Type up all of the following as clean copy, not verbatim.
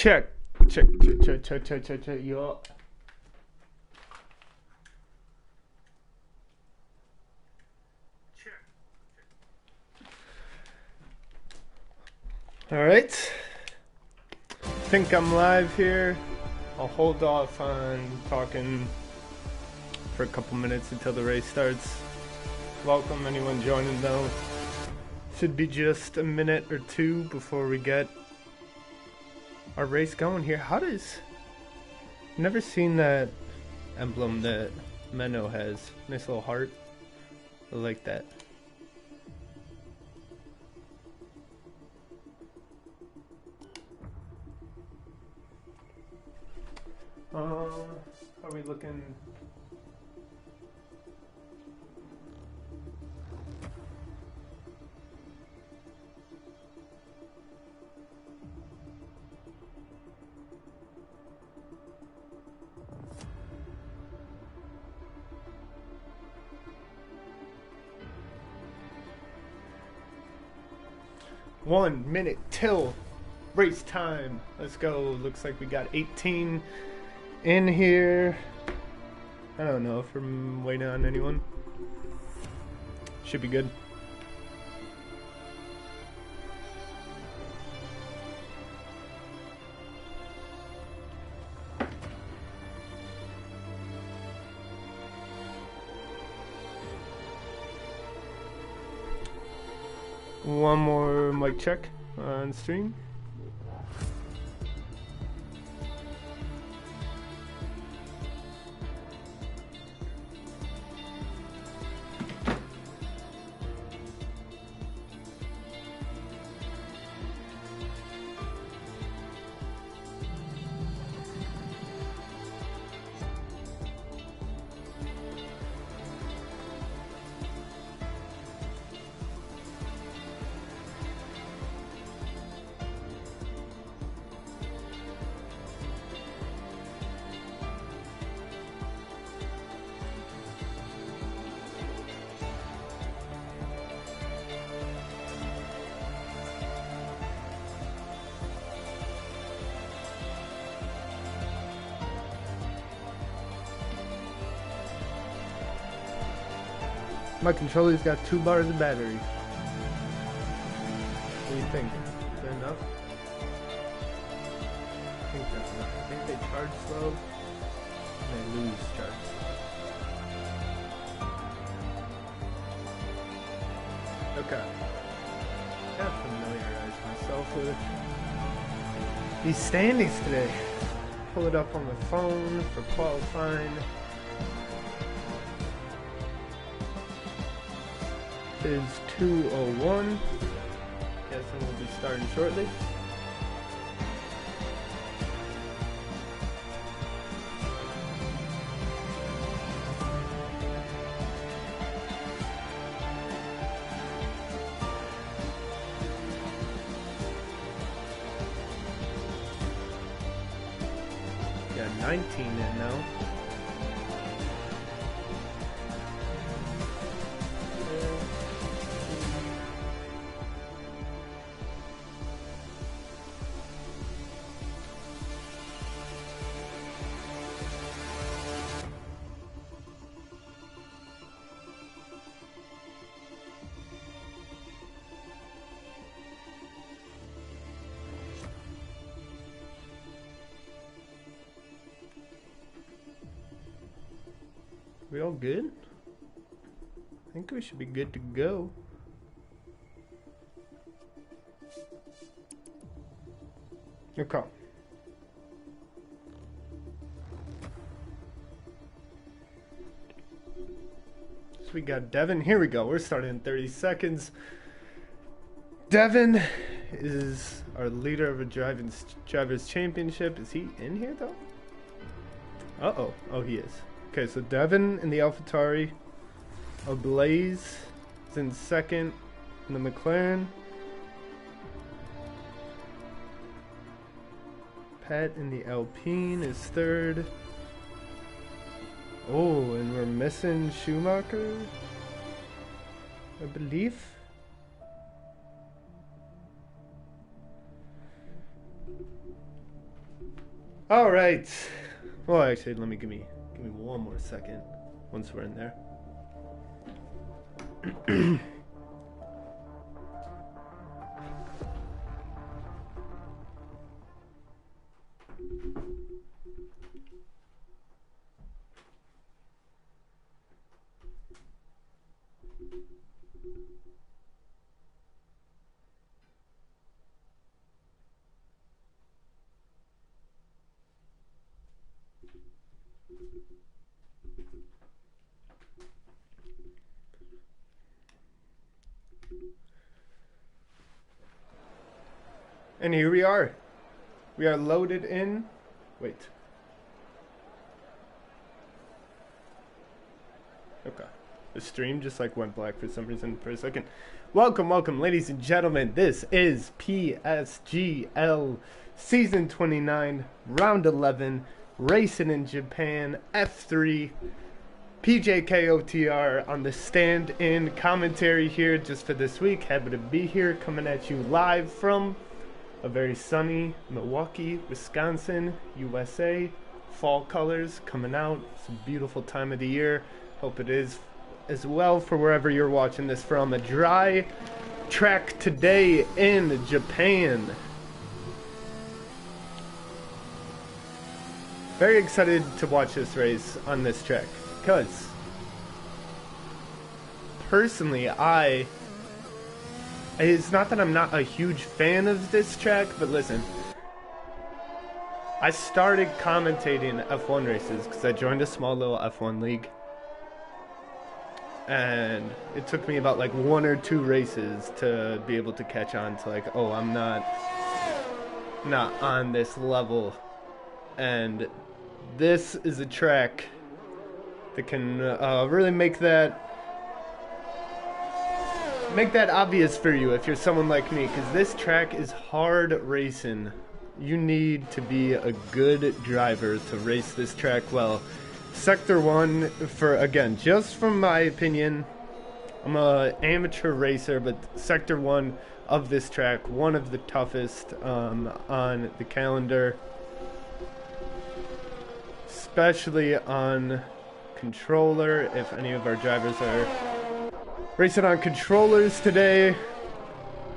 Check. Check. Yo. Alright. Think I'm live here. I'll hold off on talking for a couple minutes until the race starts. Welcome anyone joining though. Should be just a minute or two before we get our race going here. How does... Never seen that emblem that Menno has. Nice little heart. I like that. Are we looking... One minute till race time. Let's go. Looks like we got 18 in here. I don't know if I'm waiting on anyone. Should be good. One more mic check on stream. My controller's got 2 bars of battery. What do you think? Is that enough? I think that's enough. I think they charge slow and they lose charge slow. Okay. I gotta familiarize myself with these standings today. Pull it up on the phone for qualifying. Is 2:01. Guessing we'll be starting shortly. Got 19 in now. We all good? I think we should be good to go. Okay. So we got Devin. Here we go. We're starting in 30 seconds. Devin is our leader of a drivers championship. Is he in here though? Uh-oh. Oh, he is. Okay, so Devin in the AlphaTauri. Ablaze is in second in the McLaren. Pat in the Alpine is third. Oh, and we're missing Schumacher, I believe. All right. Well, actually, give me one more second once we're in there. And here we are. We are loaded in. Wait. Okay. The stream just went black for some reason for a second. Welcome, ladies and gentlemen. This is PSGL Season 29, Round 11, Racing in Japan, F3. PJKOTR on the stand-in commentary here just for this week. Happy to be here, coming at you live from a very sunny Milwaukee, Wisconsin, USA. Fall colors coming out. It's a beautiful time of the year. Hope it is as well for wherever you're watching this from. A dry track today in Japan. Very excited to watch this race on this track because personally it's not that I'm not a huge fan of this track, but listen, I started commentating F1 races because I joined a small little F1 league, and it took me about 1 or 2 races to be able to catch on to oh, I'm not on this level, and this is a track that can really make that obvious for you if you're someone like me, because this track is hard racing. You need to be a good driver to race this track well. Sector 1, just from my opinion, I'm an amateur racer, but Sector 1 of this track, one of the toughest on the calendar, especially on controller. If any of our drivers are racing on controllers today,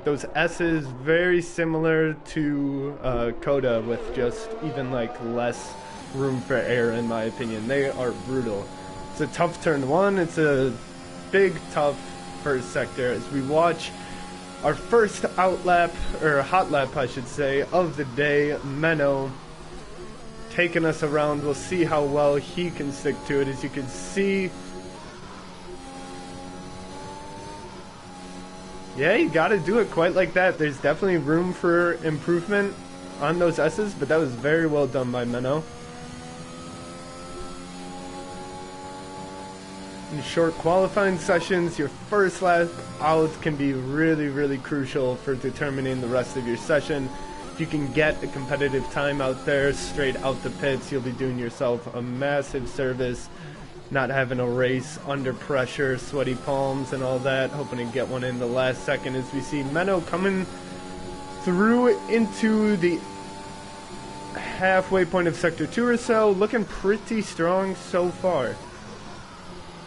those S's very similar to Coda, with just even less room for error in my opinion. They are brutal. It's a tough turn 1. It's a big tough first sector as we watch our first hot lap I should say of the day. Menno taking us around. We'll see how well he can stick to it. As you can see, yeah, you gotta do it quite like that. There's definitely room for improvement on those S's, but that was very well done by Menno. In short qualifying sessions, your first lap out can be really, really crucial for determining the rest of your session. If you can get a competitive time out there straight out the pits, you'll be doing yourself a massive service. Not having a race under pressure, sweaty palms and all that, hoping to get one in the last second, as we see Menno coming through into the halfway point of Sector 2 or so, looking pretty strong so far.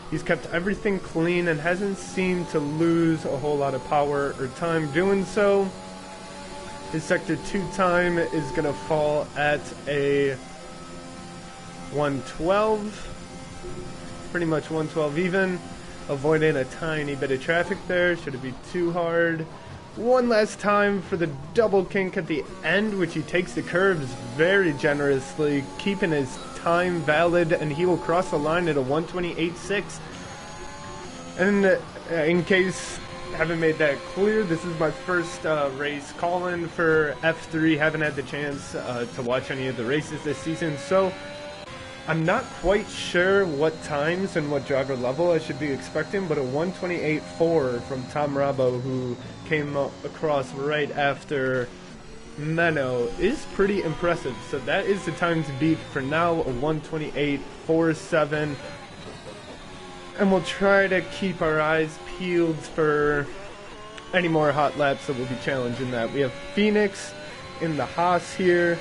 He's kept everything clean and hasn't seemed to lose a whole lot of power or time doing so. His Sector 2 time is going to fall at a 112. Pretty much 112 even, avoiding a tiny bit of traffic there. Shouldn't be too hard. One last time for the double kink at the end, which he takes the curves very generously, keeping his time valid, and he will cross the line at a 128.6. And in case I haven't made that clear, this is my first race call-in for F3. Haven't had the chance to watch any of the races this season, so I'm not quite sure what times and what driver level I should be expecting, but a 128.4 from Tom Rabo, who came across right after Menno, is pretty impressive. So that is the time to beat for now, a 128.47. And we'll try to keep our eyes peeled for any more hot laps that will be challenging that. We have Phoenix in the Haas here.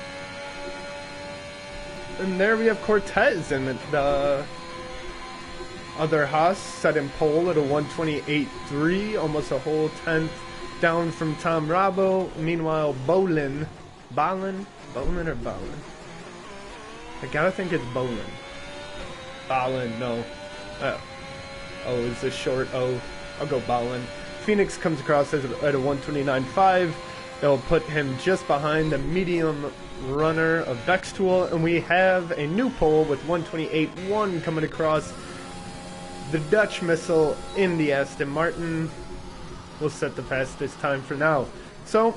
And there we have Cortez in the other Haas set in pole at a 128.3, almost a whole tenth down from Tom Rabo. Meanwhile, Bolin, or Bolin? I gotta think it's Bolin. Bolin, no. Oh, it's a short O. I'll go Bolin. Phoenix comes across at a 129.5. They'll put him just behind the medium runner of Bextool, and we have a new pole with 128.1 coming across. The Dutch Missile in the Aston Martin will set the fastest time for now. So,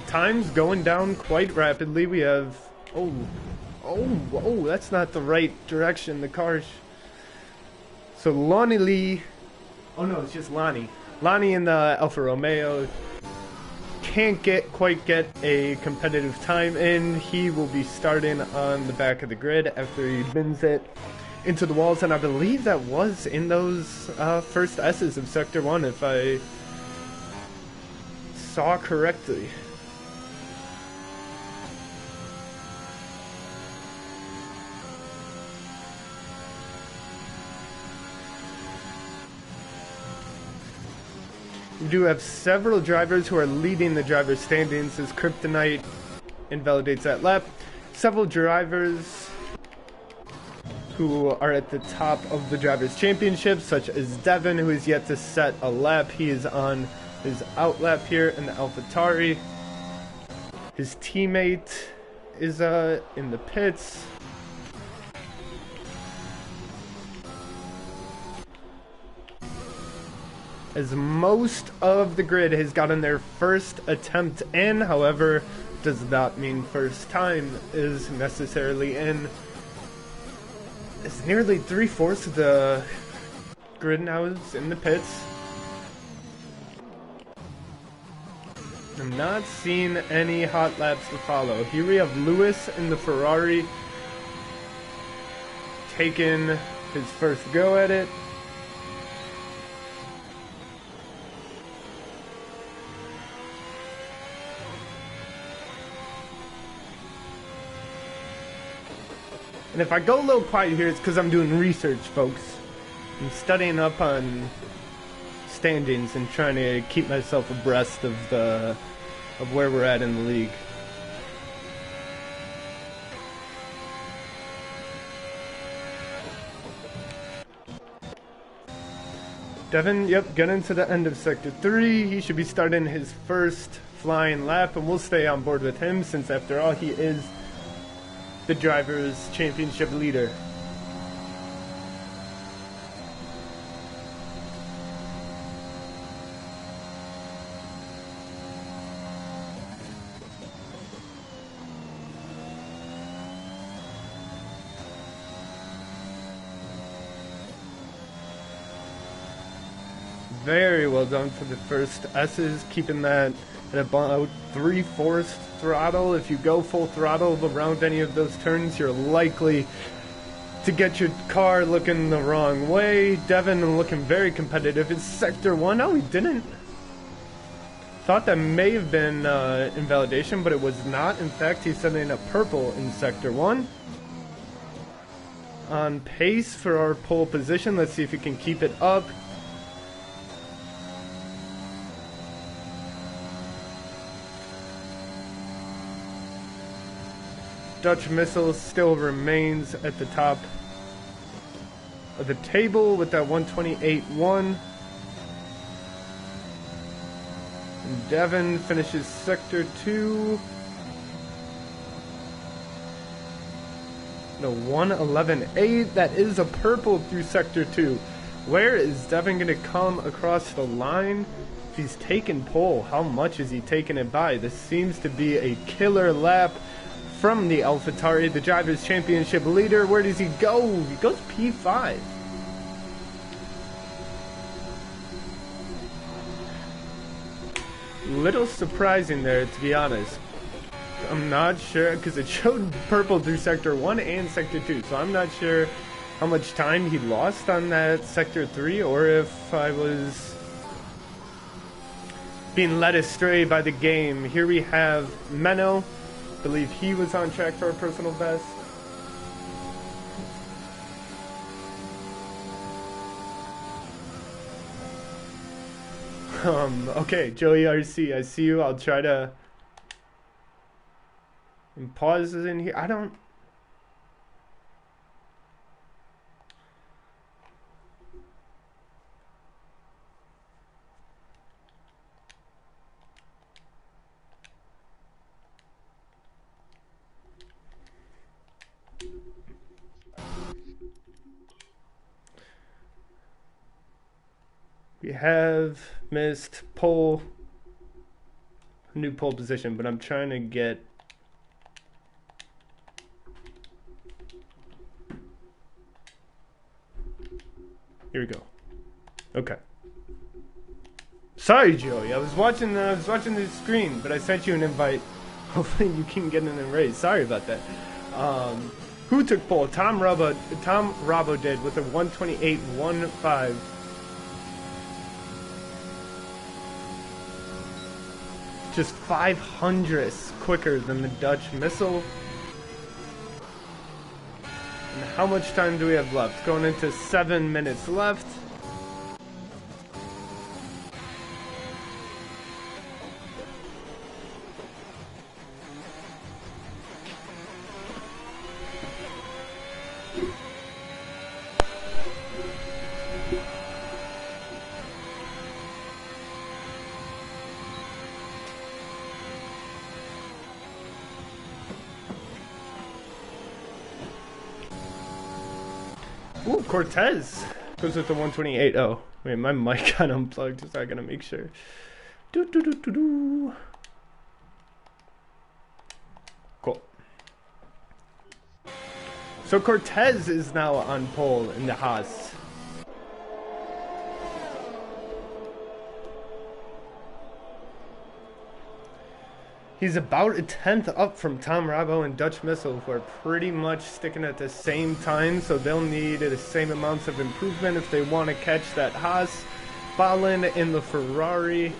time's going down quite rapidly. We have... Oh, that's not the right direction. The car's... So, Lonnie Lee... Oh no, it's just Lonnie. Lonnie in the Alfa Romeo can't quite get a competitive time in. He will be starting on the back of the grid after he bins it into the walls, and I believe that was in those first S's of Sector 1, if I saw correctly. We do have several drivers who are leading the driver standings as Kryptonite invalidates that lap. Several drivers who are at the top of the Drivers' Championship, such as Devin, who is yet to set a lap. He is on his out lap here in the AlphaTauri. His teammate is in the pits. As most of the grid has gotten their first attempt in, however, does not mean first time is necessarily in. It's nearly 3/4 of the grid now is in the pits. I'm not seeing any hot laps to follow. Here we have Lewis in the Ferrari taking his first go at it. And if I go a little quiet here, it's because I'm doing research, folks. I'm studying up on standings and trying to keep myself abreast of where we're at in the league. Devin, yep, getting to the end of Sector 3. He should be starting his first flying lap, and we'll stay on board with him since, after all, he is the Drivers' Championship leader. Very well done for the first S's, keeping that at about 3/4 throttle. If you go full throttle around any of those turns, you're likely to get your car looking the wrong way. Devin looking very competitive. It's Sector 1. No, he didn't. Thought that may have been invalidation, but it was not. In fact, he's sending a purple in Sector 1. On pace for our pole position. Let's see if he can keep it up. Dutch Missile still remains at the top of the table with that 128.1. And Devin finishes Sector 2. No, 111.8. That is a purple through Sector 2. Where is Devin going to come across the line? If he's taken pole, how much is he taking it by? This seems to be a killer lap from the AlphaTauri, the Drivers' Championship leader. Where does he go? He goes P5. Little surprising there, to be honest. I'm not sure, because it showed purple through Sector 1 and Sector 2, so I'm not sure how much time he lost on that Sector 3, or if I was being led astray by the game. Here we have Menno. I believe he was on track for a personal best. Okay, Joey RC, I see you. I'll try to. And pauses in here. I don't. We have missed pole, new pole position, but I'm trying to get. Here we go. Okay. Sorry, Joey. I was watching the screen, but I sent you an invite. Hopefully, you can get in the race. Sorry about that. Who took pole? Tom Rabo did with a 128.15. Just 500ths quicker than the Dutch missile. And how much time do we have left? Going into 7 minutes left. Ooh, Cortez goes with the 128. Oh, wait, my mic got unplugged, so I gotta make sure. Cool. So Cortez is now on pole in the Haas. He's about a 10th up from Tom Rabo and Dutch Missile, who are pretty much sticking at the same time, so they'll need the same amounts of improvement if they want to catch that Haas. Ballin in the Ferrari.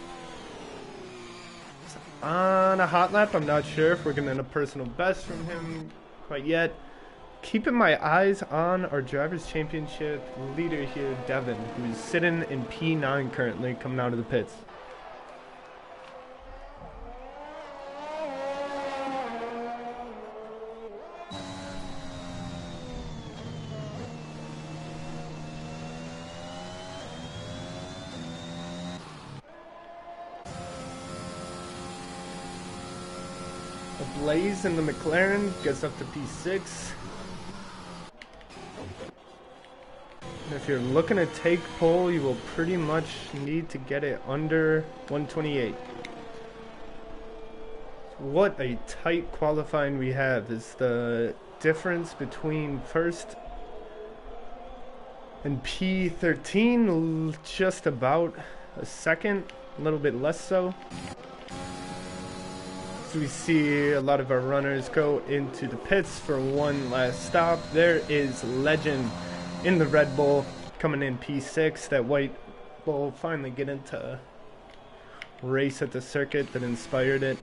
On a hot lap, I'm not sure if we're getting a personal best from him quite yet. Keeping my eyes on our Drivers' Championship leader here, Devin, who's sitting in P9 currently, coming out of the pits. Blaze in the McLaren gets up to P6. And if you're looking to take pole, you will pretty much need to get it under 128. What a tight qualifying we have. Is the difference between first and P13 just about a second, a little bit less so. So we see a lot of our runners go into the pits for one last stop. There is Legend in the Red Bull coming in P6. That white will finally get into race at the circuit that inspired it.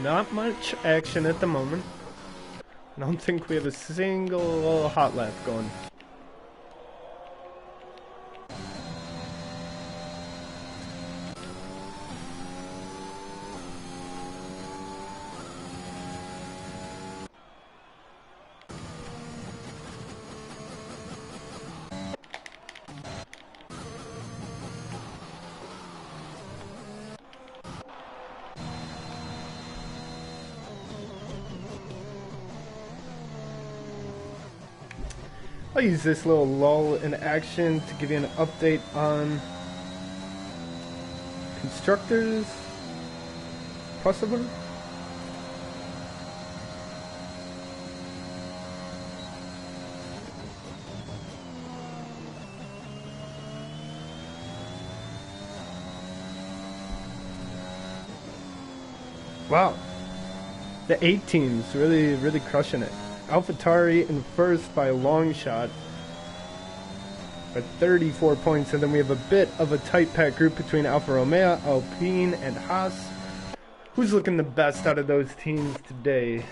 Not much action at the moment. I don't think we have a single hot lap going. I'll use this little lull in action to give you an update on constructors, possibly. Wow. The 8 teams really crushing it. AlphaTauri in first by a long shot for 34 points, and then we have a bit of a tight pack group between Alfa Romeo, Alpine, and Haas. Who's looking the best out of those teams today?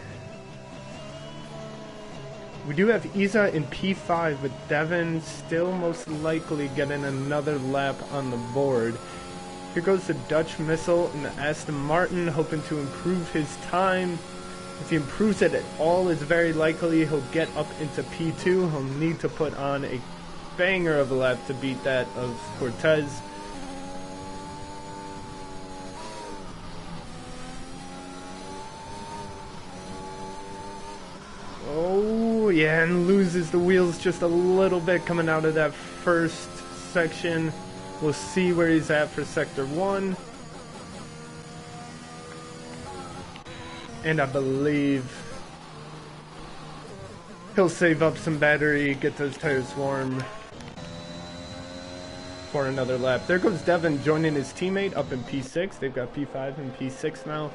We do have Isa in P5, but Devin still most likely getting another lap on the board. Here goes the Dutch Missile in the Aston Martin, hoping to improve his time. If he improves it at all, it's very likely he'll get up into P2. He'll need to put on a banger of a lap to beat that of Cortez. Oh, yeah, and loses the wheels just a little bit coming out of that first section. We'll see where he's at for Sector 1. And I believe he'll save up some battery, get those tires warm for another lap. There goes Devin joining his teammate up in P6. They've got P5 and P6 now,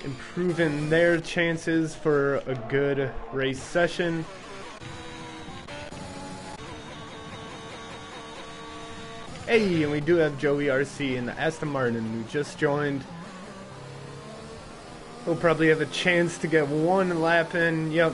improving their chances for a good race session. Hey, and we do have Joey RC in the Aston Martin who just joined. He'll probably have a chance to get one lap in. Yep.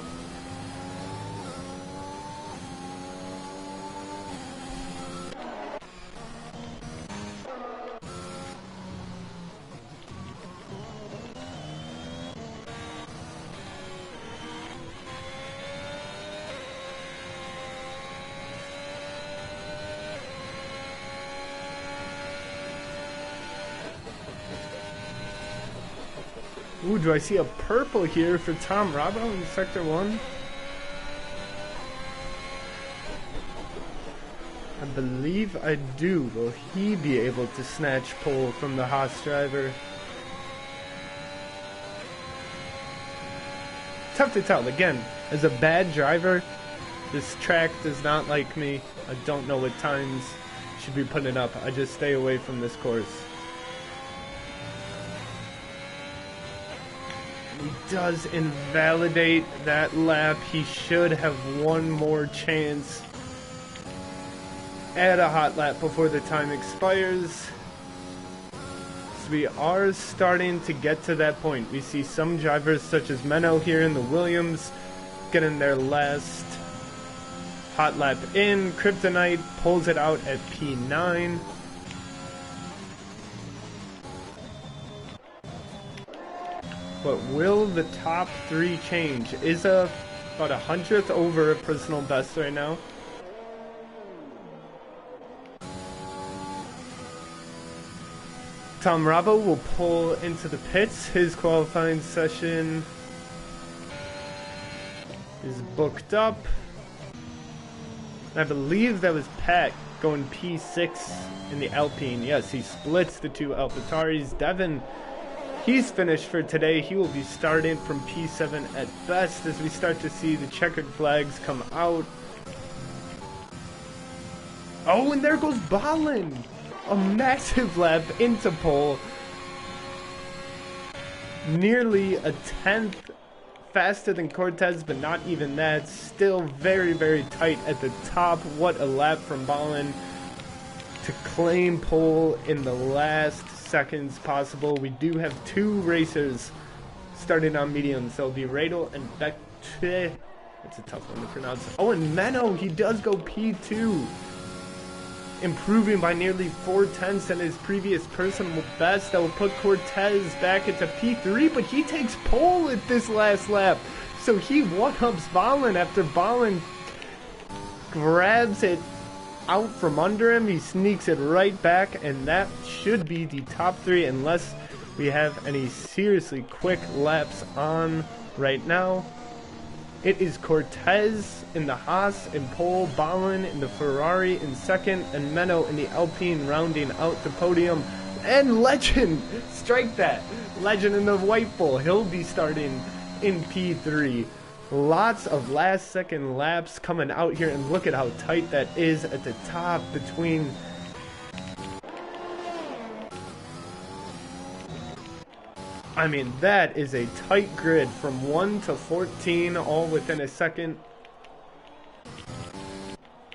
Ooh, do I see a purple here for Tom Robbo in Sector 1? I believe I do. Will he be able to snatch pole from the Haas driver? Tough to tell. Again, as a bad driver, this track does not like me. I don't know what times should be putting up. I just stay away from this course. He does invalidate that lap. He should have one more chance at a hot lap before the time expires. So we are starting to get to that point. We see some drivers such as Menno here in the Williams getting their last hot lap in. Kryptonite pulls it out at P9. But will the top 3 change? Isa about 100th over a personal best right now. Tom Robbo will pull into the pits. His qualifying session is booked up. I believe that was Pat going P6 in the Alpine. Yes, he splits the two AlphaTauris. Devin, he's finished for today. He will be starting from P7 at best as we start to see the checkered flags come out. Oh, and there goes Balin. A massive lap into pole. Nearly a 10th faster than Cortez, but not even that. Still very tight at the top. What a lap from Balin to claim pole in the last seconds possible. We do have 2 racers starting on mediums. So it'll be Radel and Vectre. It's a tough one to pronounce. Oh, and Menno, he does go P2. Improving by nearly 4/10 in his previous personal best. That will put Cortez back into P3, but he takes pole at this last lap. So he one-ups Balin after Balin grabs it out from under him. He sneaks it right back, and that should be the top 3 unless we have any seriously quick laps on right now. It is Cortez in the Haas in pole, Balin in the Ferrari in second, and Menno in the Alpine rounding out the podium. And Legend, strike that, Legend in the white bull, he'll be starting in P3. Lots of last second laps coming out here, and look at how tight that is at the top between I mean, that is a tight grid from 1 to 14, all within a second.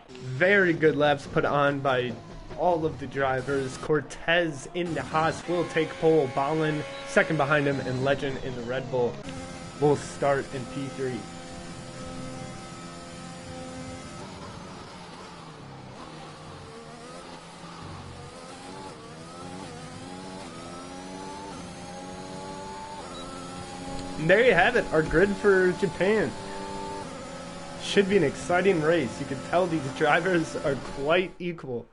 Very good laps put on by all of the drivers. Cortez in the Haas will take pole. Ballin second behind him, and Legend in the Red Bull will start in P3. And there you have it, our grid for Japan. Should be an exciting race. You can tell these drivers are quite equal.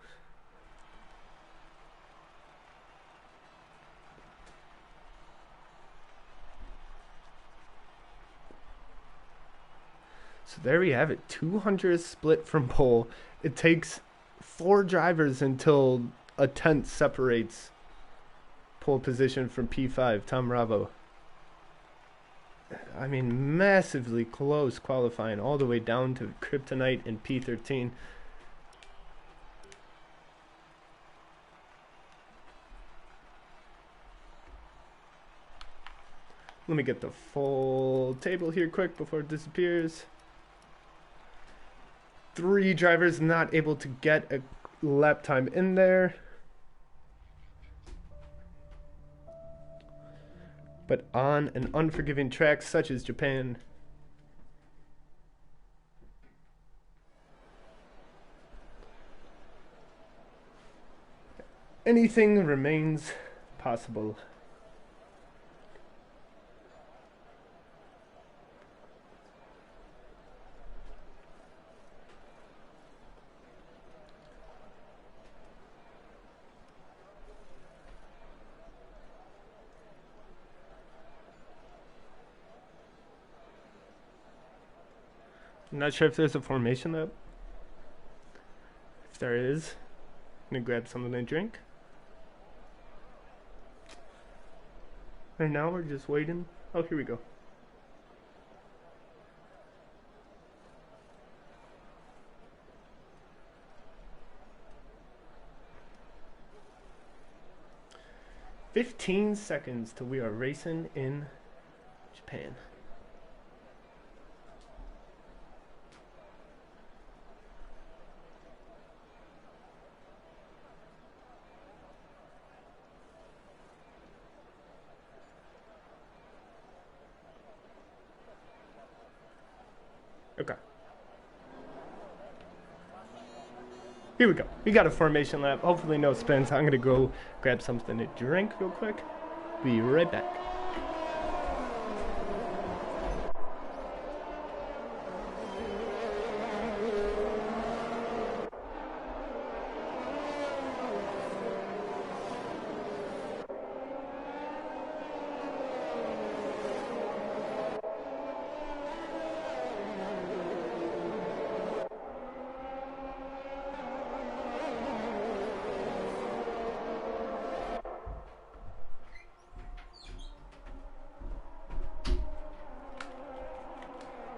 So there we have it, 200 split from pole. It takes 4 drivers until a tenth separates pole position from P5, Tom Bravo. I mean, massively close qualifying all the way down to Kryptonite in P13. Let me get the full table here quick before it disappears. 3 drivers not able to get a lap time in there. But on an unforgiving track such as Japan, anything remains possible. I'm not sure if there's a formation up. If there is, I'm gonna grab something to drink. Right now we're just waiting. Oh, here we go. "15 seconds till we are racing in Japan." Okay. Here we go. We got a formation lap. Hopefully no spins. I'm going to go grab something to drink real quick. Be right back.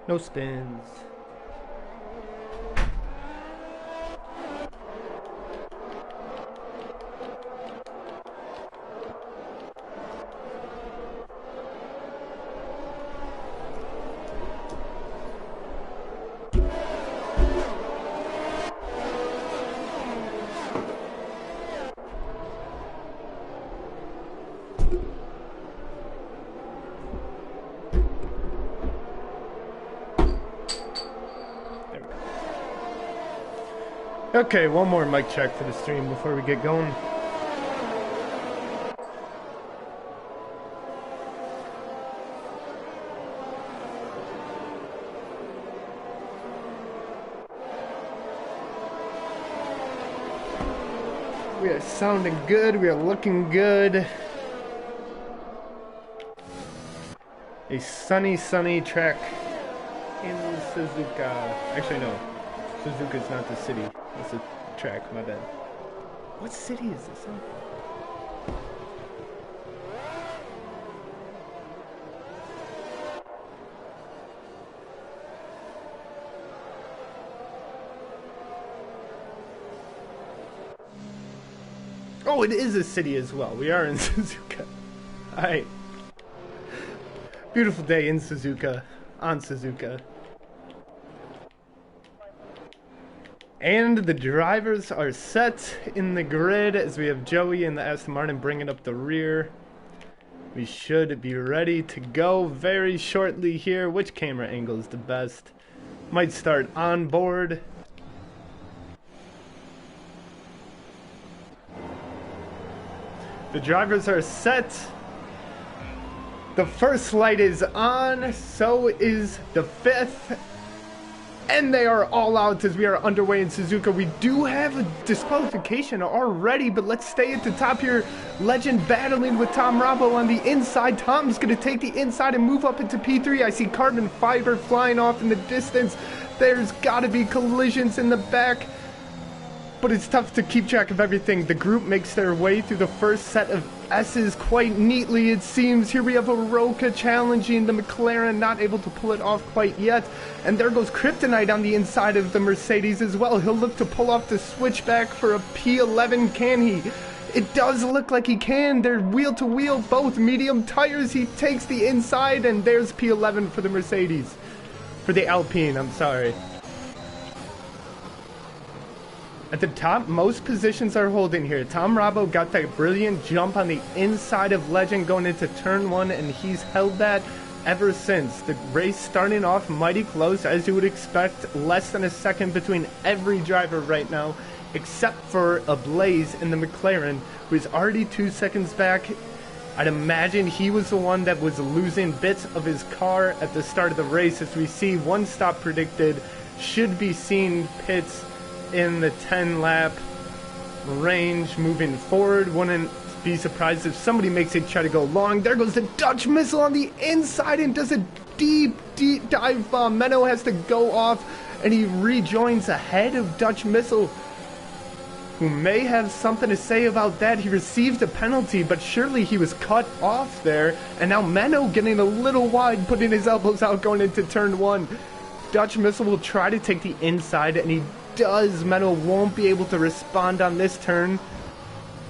No spins. Okay, one more mic check for the stream before we get going. We are sounding good, we are looking good. A sunny track in Suzuka. Actually, no. Suzuka's not the city. It's a track, my bad. What city is this in? Oh, it is a city as well. We are in Suzuka. Alright. Beautiful day in Suzuka, on Suzuka. And the drivers are set in the grid as we have Joey and the Aston Martin bringing up the rear. We should be ready to go very shortly here. Which camera angle is the best? Might start on board. The drivers are set. The first light is on, so is the fifth. And they are all out as we are underway in Suzuka. We do have a disqualification already, but let's stay at the top here. Legend battling with Tom Robbo on the inside. Tom's going to take the inside and move up into P3. I see carbon fiber flying off in the distance. There's got to be collisions in the back, but it's tough to keep track of everything. The group makes their way through the first set of S's quite neatly, it seems. Here we have Aroka challenging the McLaren, not able to pull it off quite yet. And there goes Kryptonite on the inside of the Mercedes as well. He'll look to pull off the switchback for a P11, can he? It does look like he can. They're wheel to wheel, both medium tires. He takes the inside, and there's P11 for the Mercedes. For the Alpine, I'm sorry. At the top, most positions are holding here. Tom Robbo got that brilliant jump on the inside of Legend going into turn one, and he's held that ever since. The race starting off mighty close, as you would expect. Less than a second between every driver right now, except for Ablaze in the McLaren, who is already 2 seconds back. I'd imagine he was the one that was losing bits of his car at the start of the race. As we see, one stop predicted, should be seeing pits in the 10 lap range moving forward. Wouldn't be surprised if somebody makes it try to go long. There goes the Dutch missile on the inside and does a deep dive bomb. Menno has to go off and he rejoins ahead of Dutch missile, who may have something to say about that. He received a penalty, but surely he was cut off there. And now Menno getting a little wide, putting his elbows out going into turn one. Dutch missile will try to take the inside, and he does. Menno won't be able to respond on this turn.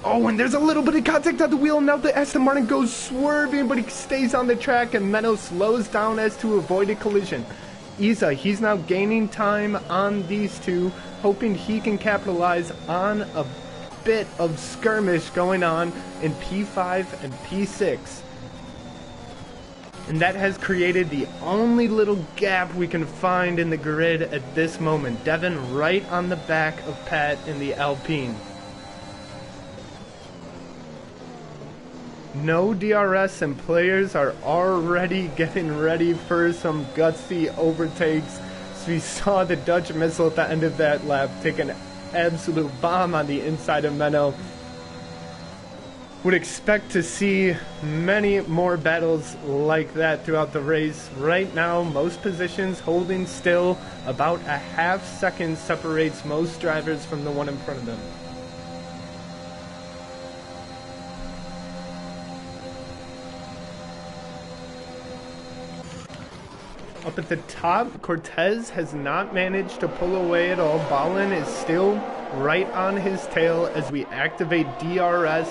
Oh, and there's a little bit of contact on the wheel. Now the Aston Martin goes swerving, but he stays on the track, and Menno slows down as to avoid a collision. Isa, he's now gaining time on these two, hoping he can capitalize on a bit of skirmish going on in P5 and P6. And that has created the only little gap we can find in the grid at this moment. Devin right on the back of Pat in the Alpine. No DRS, and players are already getting ready for some gutsy overtakes. So we saw the Dutch missile at the end of that lap take an absolute bomb on the inside of Menno. Would expect to see many more battles like that throughout the race. Right now, most positions holding still. About a half second separates most drivers from the one in front of them. Up at the top, Cortez has not managed to pull away at all. Ballin is still right on his tail as we activate DRS.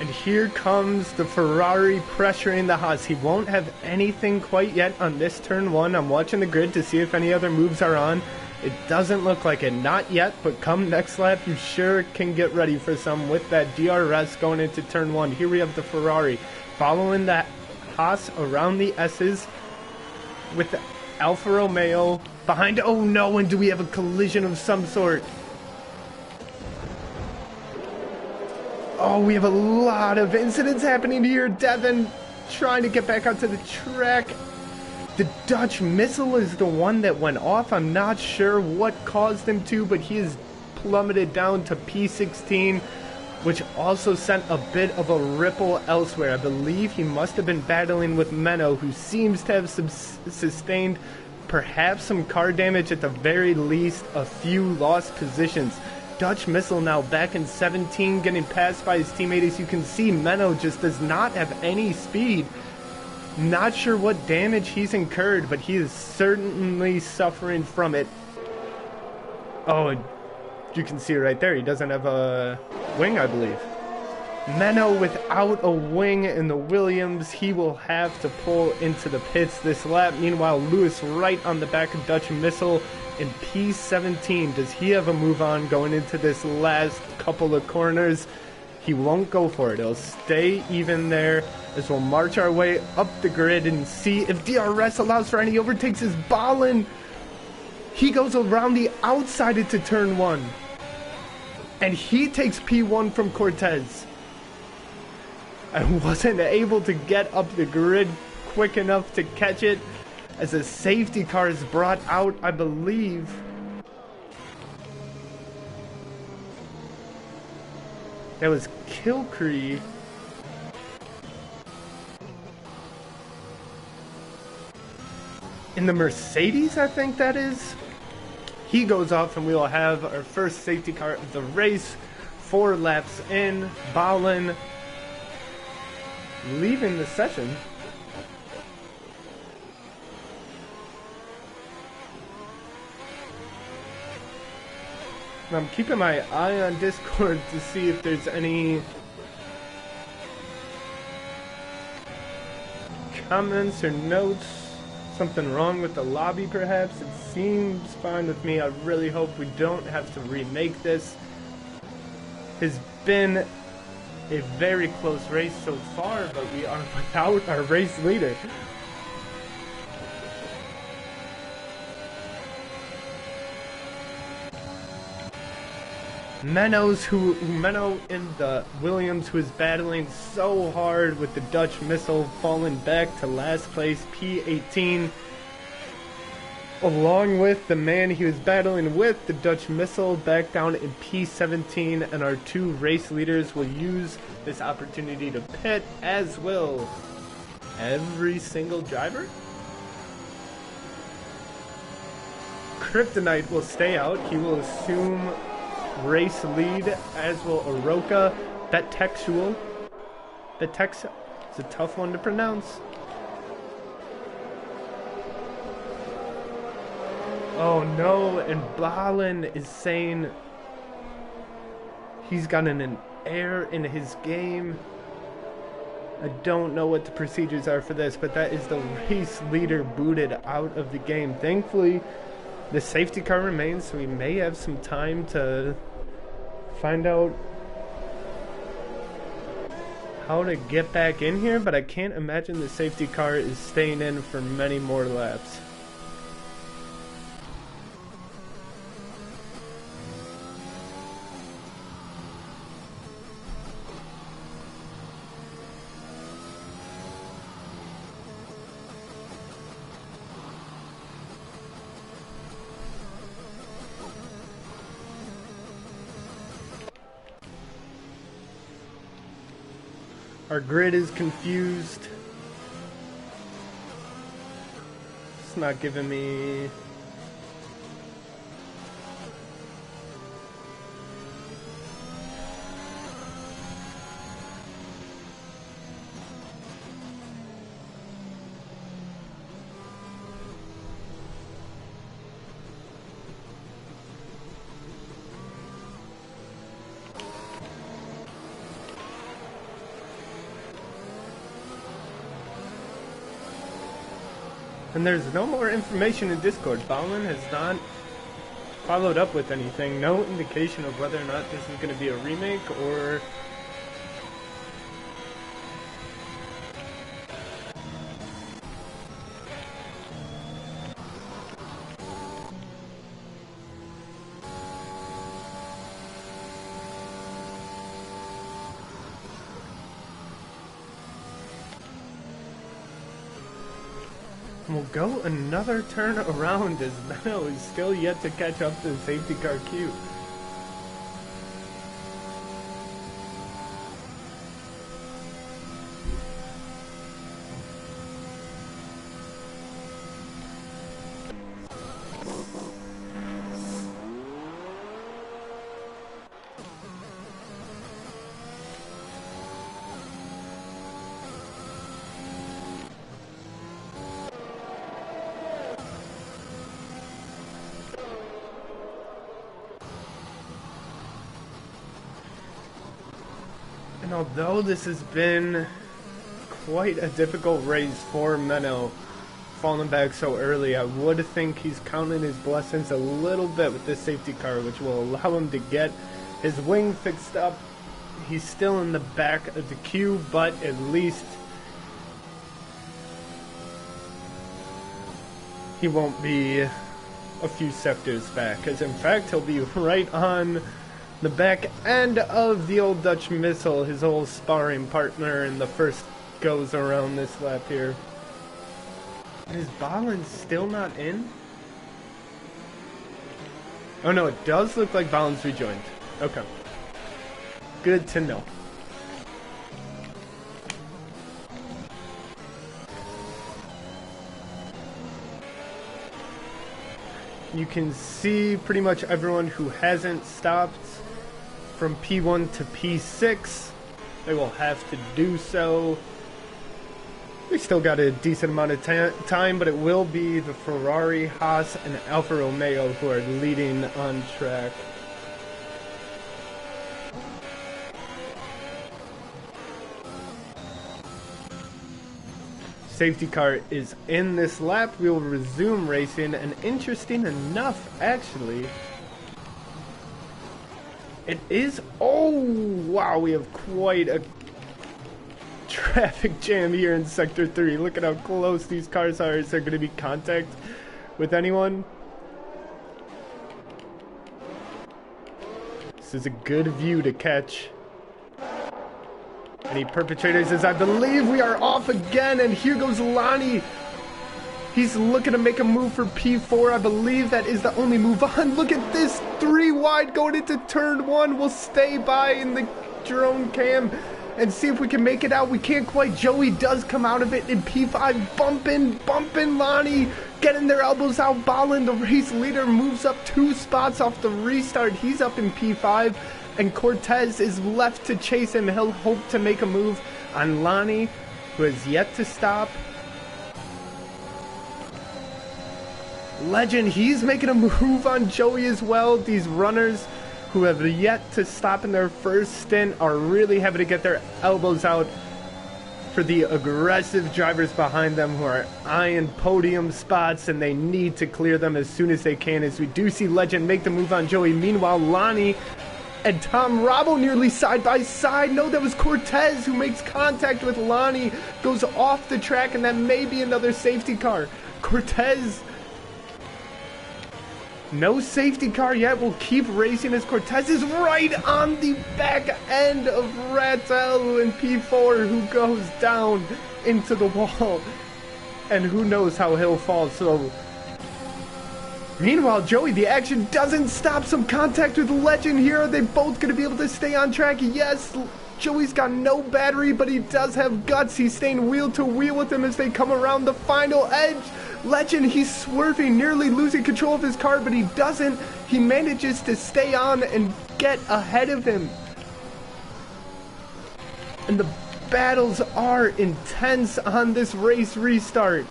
And here comes the Ferrari pressuring the Haas. He won't have anything quite yet on this turn one. I'm watching the grid to see if any other moves are on. It doesn't look like it. Not yet, but come next lap, you sure can get ready for some with that DRS going into turn one. Here we have the Ferrari following that Haas around the S's with the Alfa Romeo behind. Oh no, and do we have a collision of some sort? Oh, we have a lot of incidents happening here. Devin trying to get back onto the track. The Dutch missile is the one that went off. I'm not sure what caused him to, but he is plummeted down to P16, which also sent a bit of a ripple elsewhere. I believe he must have been battling with Menno, who seems to have sustained perhaps some car damage, at the very least a few lost positions. Dutch missile now back in 17, getting passed by his teammate. As you can see, Menno just does not have any speed. Not sure what damage he's incurred, but he is certainly suffering from it. Oh, you can see right there, he doesn't have a wing, I believe. Menno without a wing in the Williams. He will have to pull into the pits this lap. Meanwhile, Lewis right on the back of Dutch Missile in P17. Does he have a move on going into this last couple of corners? He won't go for it. He'll stay even there as we'll march our way up the grid and see if DRS allows for any overtakes. Is Balin. He goes around the outside into turn 1. And he takes P1 from Cortez. I wasn't able to get up the grid quick enough to catch it as a safety car is brought out, I believe. That was Kilcree. In the Mercedes, I think that is. He goes off and we will have our first safety car of the race. 4 laps in. Balin leaving the session. And I'm keeping my eye on Discord to see if there's any comments or notes. Something wrong with the lobby perhaps. It seems fine with me. I really hope we don't have to remake this. It's been a very close race so far, but we are without our race leader. Menno in the Williams, who is battling so hard with the Dutch Missile, falling back to last place, P18. Along with the man he was battling with, the Dutch Missile, back down in P17, and our 2 race leaders will use this opportunity to pit, as will every single driver. Kryptonite will stay out. He will assume race lead, as will Oroka. Betexual. Betex. It's a tough one to pronounce. Oh no, and Balin is saying he's gotten an error in his game. I don't know what the procedures are for this, but that is the race leader booted out of the game. Thankfully, the safety car remains, so we may have some time to find out how to get back in here, but I can't imagine the safety car is staying in for many more laps. Our grid is confused. It's not giving me... And there's no more information in Discord. Balin has not followed up with anything. No indication of whether or not this is going to be a remake or... We'll go another turn around as Menno is still yet to catch up to the safety car queue. although this has been quite a difficult race for Menno, falling back so early, I would think he's counting his blessings a little bit with this safety car, which will allow him to get his wing fixed up. He's still in the back of the queue, but at least he won't be a few sectors back, because in fact he'll be right on the back end of the old Dutch Missile, his old sparring partner in the first goes around this lap here. Is Balin still not in? Oh no, it does look like Balin's rejoined. Okay. Good to know. You can see pretty much everyone who hasn't stopped from P1 to P6. They will have to do so. We still got a decent amount of time, but it will be the Ferrari, Haas, and Alfa Romeo who are leading on track. Safety car is in this lap. We will resume racing, and interesting enough, actually, it is... Oh, wow, we have quite a traffic jam here in Sector 3. Look at how close these cars are. Is there going to be contact with anyone? This is a good view to catch any perpetrators, as I believe we are off again, and here goes Lonnie. He's looking to make a move for P4. I believe that is the only move on. Look at this, 3 wide going into turn 1. We'll stay by in the drone cam and see if we can make it out. We can't quite. Joey does come out of it in P5, bumping Lonnie, getting their elbows out. Balin, the race leader, moves up 2 spots off the restart. He's up in P5, and Cortez is left to chase him. He'll hope to make a move on Lonnie, who has yet to stop. Legend, he's making a move on Joey as well. These runners who have yet to stop in their first stint are really having to get their elbows out for the aggressive drivers behind them who are eyeing podium spots, and they need to clear them as soon as they can, as we do see Legend make the move on Joey. Meanwhile, Lonnie and Tom Rabo nearly side by side. No, that was Cortez who makes contact with Lonnie, goes off the track, and that may be another safety car. Cortez... No safety car yet. We'll keep racing as Cortez is right on the back end of Rattel in P4, who goes down into the wall. And who knows how he'll fall. So, meanwhile, Joey, the action doesn't stop. Some contact with Legend here. Are they both going to be able to stay on track? Yes. Joey's got no battery, but he does have guts. He's staying wheel to wheel with him as they come around the final edge. Legend, he's swerving, nearly losing control of his car, but he doesn't. He manages to stay on and get ahead of him. And the battles are intense on this race restart.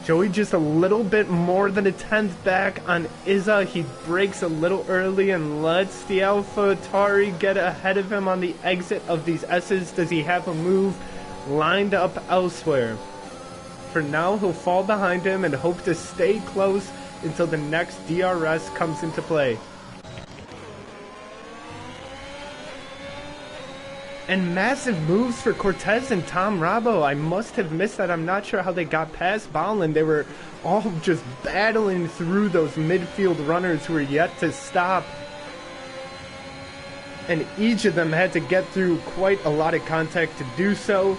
Joey just a little bit more than a tenth back on Izza. He breaks a little early and lets the AlphaTauri get ahead of him on the exit of these S's. Does he have a move lined up elsewhere? For now, he'll fall behind him and hope to stay close until the next DRS comes into play. And massive moves for Cortez and Tom Rabo. I must have missed that. I'm not sure how they got past Balin. They were all just battling through those midfield runners who were yet to stop. And each of them had to get through quite a lot of contact to do so.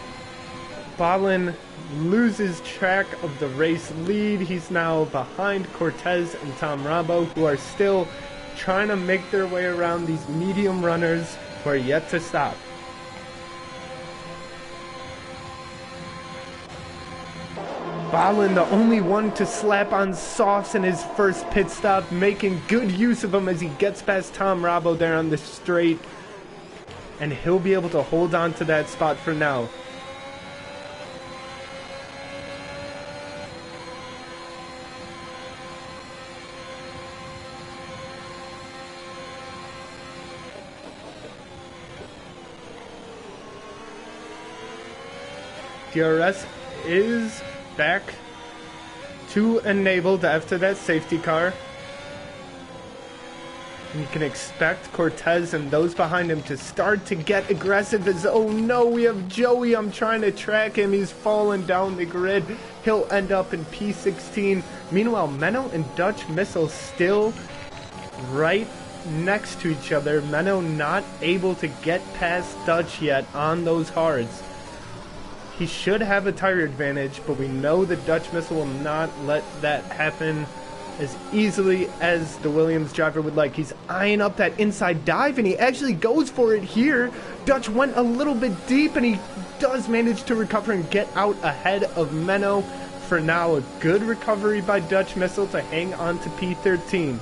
Balin loses track of the race lead. He's now behind Cortez and Tom Rabo, who are still trying to make their way around these medium runners who are yet to stop. Balin, the only one to slap on softs in his first pit stop, making good use of him as he gets past Tom Rabo there on the straight. And he'll be able to hold on to that spot for now. DRS is back to enabled after that safety car. And you can expect Cortez and those behind him to start to get aggressive as, oh no, we have Joey. I'm trying to track him. He's falling down the grid. He'll end up in P16. Meanwhile, Menno and Dutch Missile still right next to each other. Menno not able to get past Dutch yet on those hards. He should have a tire advantage, but we know the Dutch Missile will not let that happen as easily as the Williams driver would like. He's eyeing up that inside dive, and he actually goes for it here. Dutch went a little bit deep, and he does manage to recover and get out ahead of Menno. For now, a good recovery by Dutch Missile to hang on to P13.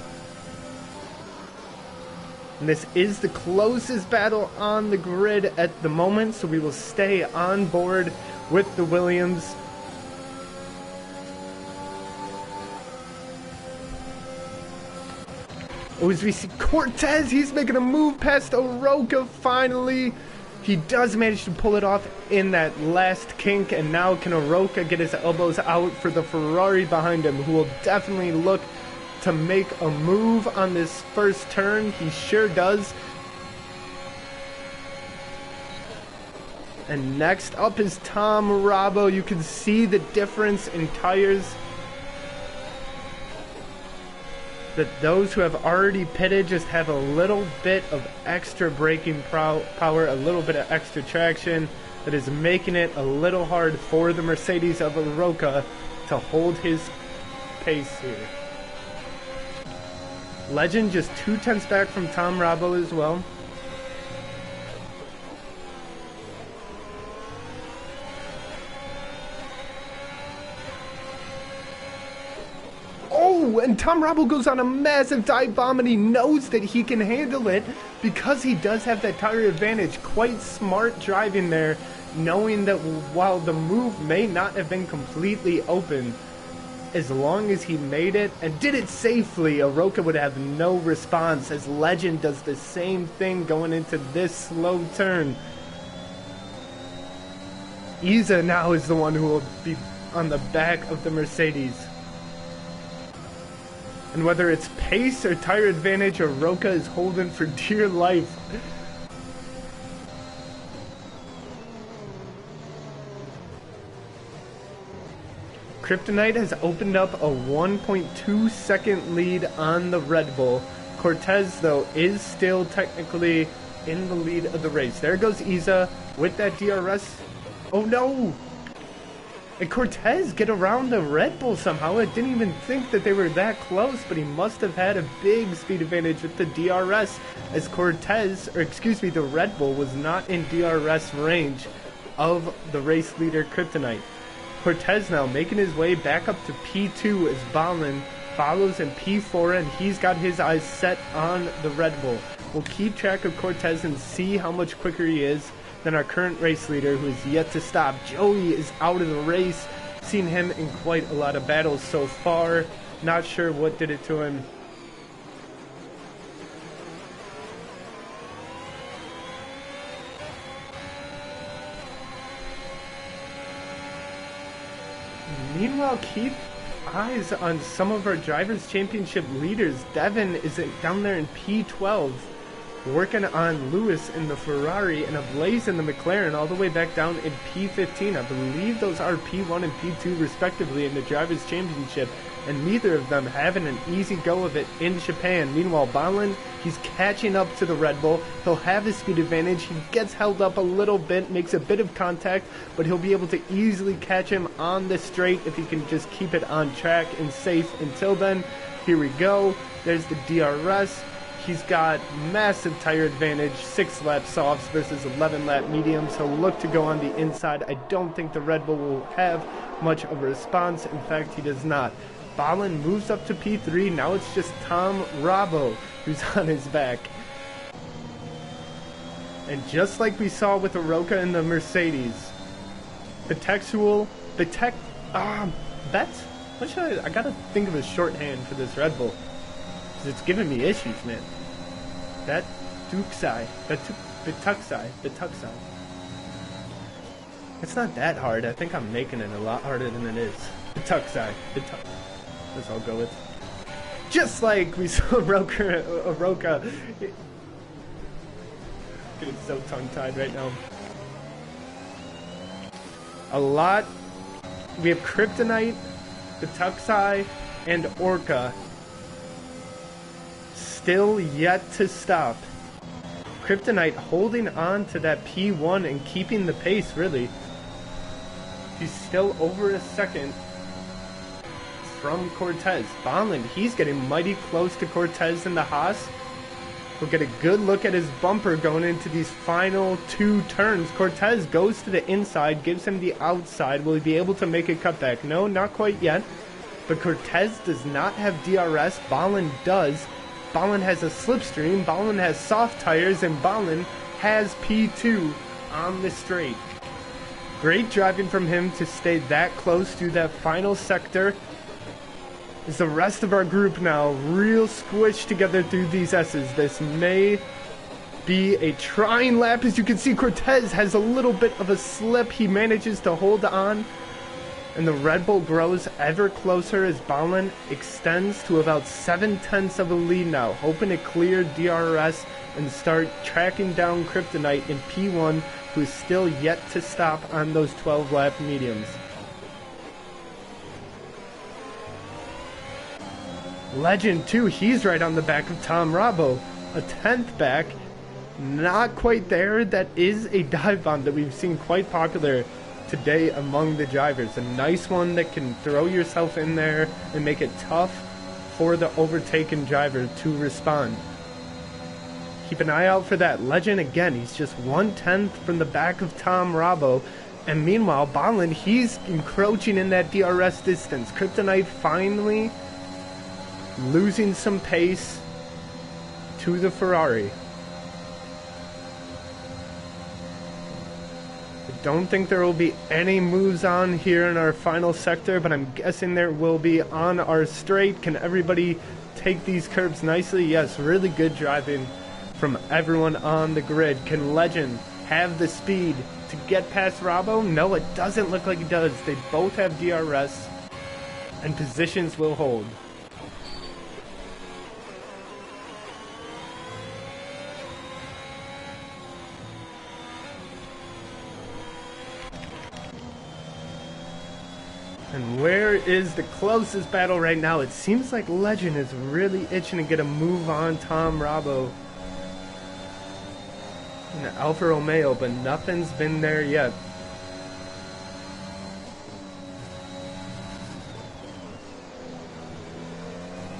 And this is the closest battle on the grid at the moment, so we will stay on board with the Williams. Oh, as we see Cortez, he's making a move past Oroka finally. He does manage to pull it off in that last kink, and now can Oroka get his elbows out for the Ferrari behind him, who will definitely look to make a move on this first turn. He sure does. And next up is Tom Rabo. You can see the difference in tires. That those who have already pitted just have a little bit of extra braking power, a little bit of extra traction that is making it a little hard for the Mercedes of Oroka to hold his pace here. Legend just 2/10 back from Tom Rabo as well. Oh, and Tom Rabo goes on a massive dive bomb, and he knows that he can handle it because he does have that tire advantage. Quite smart driving there, knowing that while the move may not have been completely open, as long as he made it and did it safely, Oroka would have no response, as Legend does the same thing going into this slow turn. Isa now is the one who will be on the back of the Mercedes. And whether it's pace or tire advantage, Oroka is holding for dear life. Kryptonite has opened up a 1.2 second lead on the Red Bull. Cortez, though, is still technically in the lead of the race. There goes Isa with that DRS. Oh no! And Cortez get around the Red Bull somehow. I didn't even think that they were that close, but he must have had a big speed advantage with the DRS, as Cortez, or excuse me, the Red Bull was not in DRS range of the race leader Kryptonite. Cortez now making his way back up to P2 as Balin follows in P4, and he's got his eyes set on the Red Bull. We'll keep track of Cortez and see how much quicker he is than our current race leader, who is yet to stop. Joey is out of the race. Seen him in quite a lot of battles so far. Not sure what did it to him. Meanwhile, keep eyes on some of our Drivers' Championship leaders. Devin is down there in P12. Working on Lewis in the Ferrari and Ablaze in the McLaren, all the way back down in P15. I believe those are P1 and P2 respectively in the Drivers' Championship, and neither of them having an easy go of it in Japan. Meanwhile, Balin, he's catching up to the Red Bull. He'll have his speed advantage. He gets held up a little bit, makes a bit of contact, but he'll be able to easily catch him on the straight if he can just keep it on track and safe. Until then, here we go. There's the DRS. He's got massive tire advantage, 6 lap softs versus 11 lap mediums. He'll look to go on the inside. I don't think the Red Bull will have much of a response. In fact, he does not. Balin moves up to P3. Now it's just Tom Rabo who's on his back. And just like we saw with Oroka and the Mercedes, that's, what should I gotta think of a shorthand for this Red Bull. It's giving me issues, man. Bituxai. It's not that hard. I think I'm making it a lot harder than it is. The tuck side. The tuck. That's what I'll go with. Just like we saw Roka. Getting so tongue-tied right now. A lot. We have Kryptonite, the Tuxai, and Orca. Still yet to stop. Kryptonite holding on to that P1 and keeping the pace, really. He's still over a second from Cortez. Bonland, he's getting mighty close to Cortez in the Haas. We'll get a good look at his bumper going into these final two turns. Cortez goes to the inside, gives him the outside. Will he be able to make a cutback? No, not quite yet. But Cortez does not have DRS. Bonland does. Bonland has a slipstream. Bonland has soft tires. And Bonland has P2 on the straight. Great driving from him to stay that close to that final sector. Is the rest of our group now real squished together through these S's. This may be a trying lap. As you can see, Cortez has a little bit of a slip. He manages to hold on, and the Red Bull grows ever closer as Bonland extends to about 7/10 of a lead now, hoping to clear DRS and start tracking down Kryptonite in P1, who is still yet to stop on those 12-lap mediums. Legend, too, he's right on the back of Tom Rabo. A 10th back, not quite there. That is a dive bomb that we've seen quite popular today among the drivers. A nice one that can throw yourself in there and make it tough for the overtaken driver to respond. Keep an eye out for that. Legend, again, he's just 1/10 from the back of Tom Rabo. And meanwhile, Bonland, he's encroaching in that DRS distance. Kryptonite finally losing some pace to the Ferrari. I don't think there will be any moves on here in our final sector, but I'm guessing there will be on our straight. Can everybody take these curbs nicely? Yes, really good driving from everyone on the grid. Can Legend have the speed to get past Rabo? No, it doesn't look like he does. They both have DRS, and positions will hold. And where is the closest battle right now? It seems like Legend is really itching to get a move on Tom Rabo in the Alfa Romeo, but nothing's been there yet.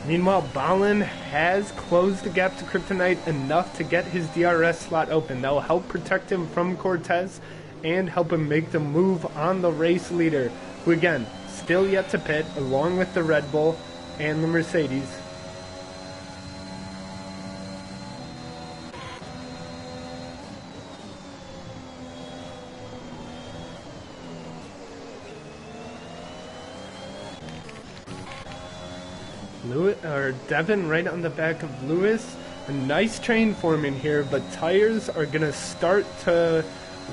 Meanwhile, Bonland has closed the gap to Kryptonite enough to get his DRS slot open. That will help protect him from Cortez and help him make the move on the race leader, who again, still yet to pit, along with the Red Bull and the Mercedes. Devin right on the back of Lewis. A nice train forming here, but tires are going to start to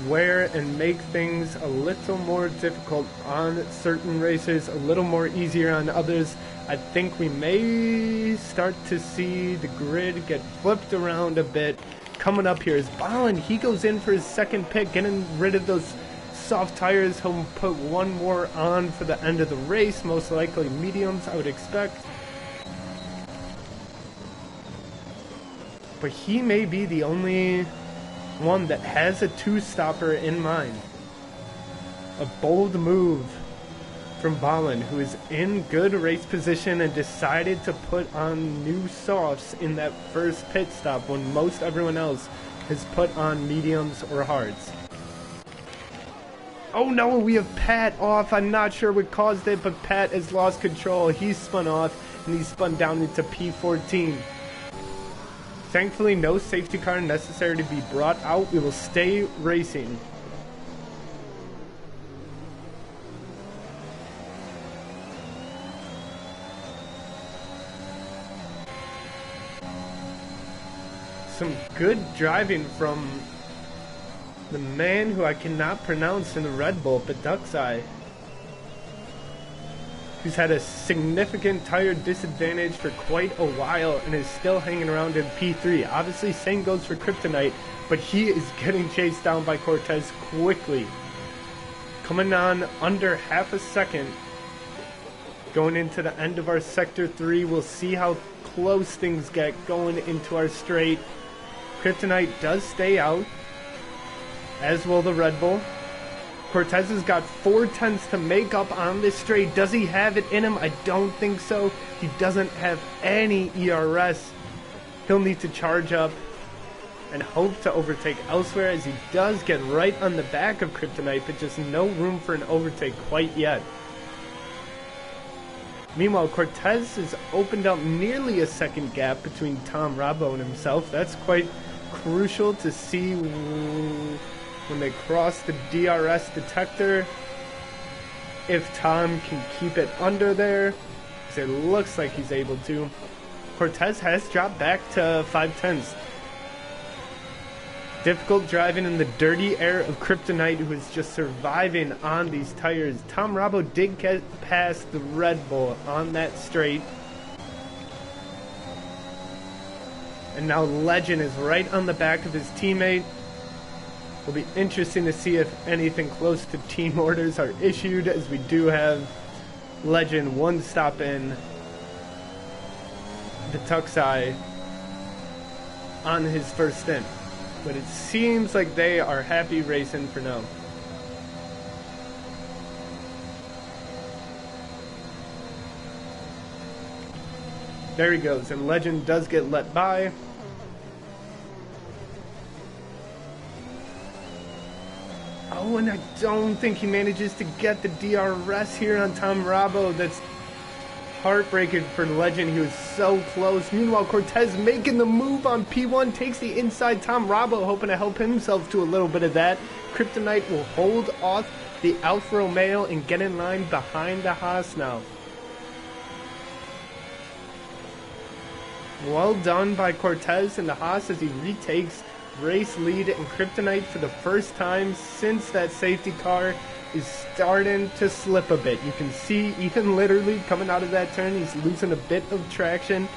wear and make things a little more difficult on certain races, a little more easier on others. I think we may start to see the grid get flipped around a bit. Coming up here is Bonland. He goes in for his second pit, getting rid of those soft tires. He'll put one more on for the end of the race, most likely mediums, I would expect. But he may be the only one that has a two-stopper in mind. A bold move from Bonland, who is in good race position and decided to put on new softs in that first pit stop when most everyone else has put on mediums or hards. Oh no, we have Pat off. I'm not sure what caused it, but Pat has lost control. He's spun off and he's spun down into P14. Thankfully, no safety car necessary to be brought out. We will stay racing. Some good driving from The man who I cannot pronounce in the Red Bull, but Duck's Eye, who's had a significant tire disadvantage for quite a while and is still hanging around in P3. Obviously, same goes for Kryptonite, but he is getting chased down by Cortez quickly. Coming on under half a second. Going into the end of our Sector 3, we'll see how close things get going into our straight. Kryptonite does stay out, as will the Red Bull. Cortez has got 4/10 to make up on this straight. Does he have it in him? I don't think so. He doesn't have any ERS. He'll need to charge up and hope to overtake elsewhere, as he does get right on the back of Kryptonite, but just no room for an overtake quite yet. Meanwhile, Cortez has opened up nearly a second gap between Tom Rabo and himself. That's quite crucial to see when they cross the DRS detector, if Tom can keep it under there, because it looks like he's able to. Cortez has dropped back to 5/10. Difficult driving in the dirty air of Kryptonite, who is just surviving on these tires. Tom Rabo did get past the Red Bull on that straight. And now Legend is right on the back of his teammate. It'll be interesting to see if anything close to team orders are issued, as we do have Legend one stop in the Duck's Eye on his first stint. But it seems like they are happy racing for now. There he goes, and Legend does get let by. Oh, and I don't think he manages to get the DRS here on Tom Rabo. That's heartbreaking for Legend. He was so close. Meanwhile, Cortez making the move on P1, takes the inside. Tom Rabo hoping to help himself to a little bit of that. Kryptonite will hold off the Alfa Romeo and get in line behind the Haas now. Well done by Cortez and the Haas as he retakes race lead, and Kryptonite for the first time since that safety car is starting to slip a bit. You can see even literally coming out of that turn, he's losing a bit of traction.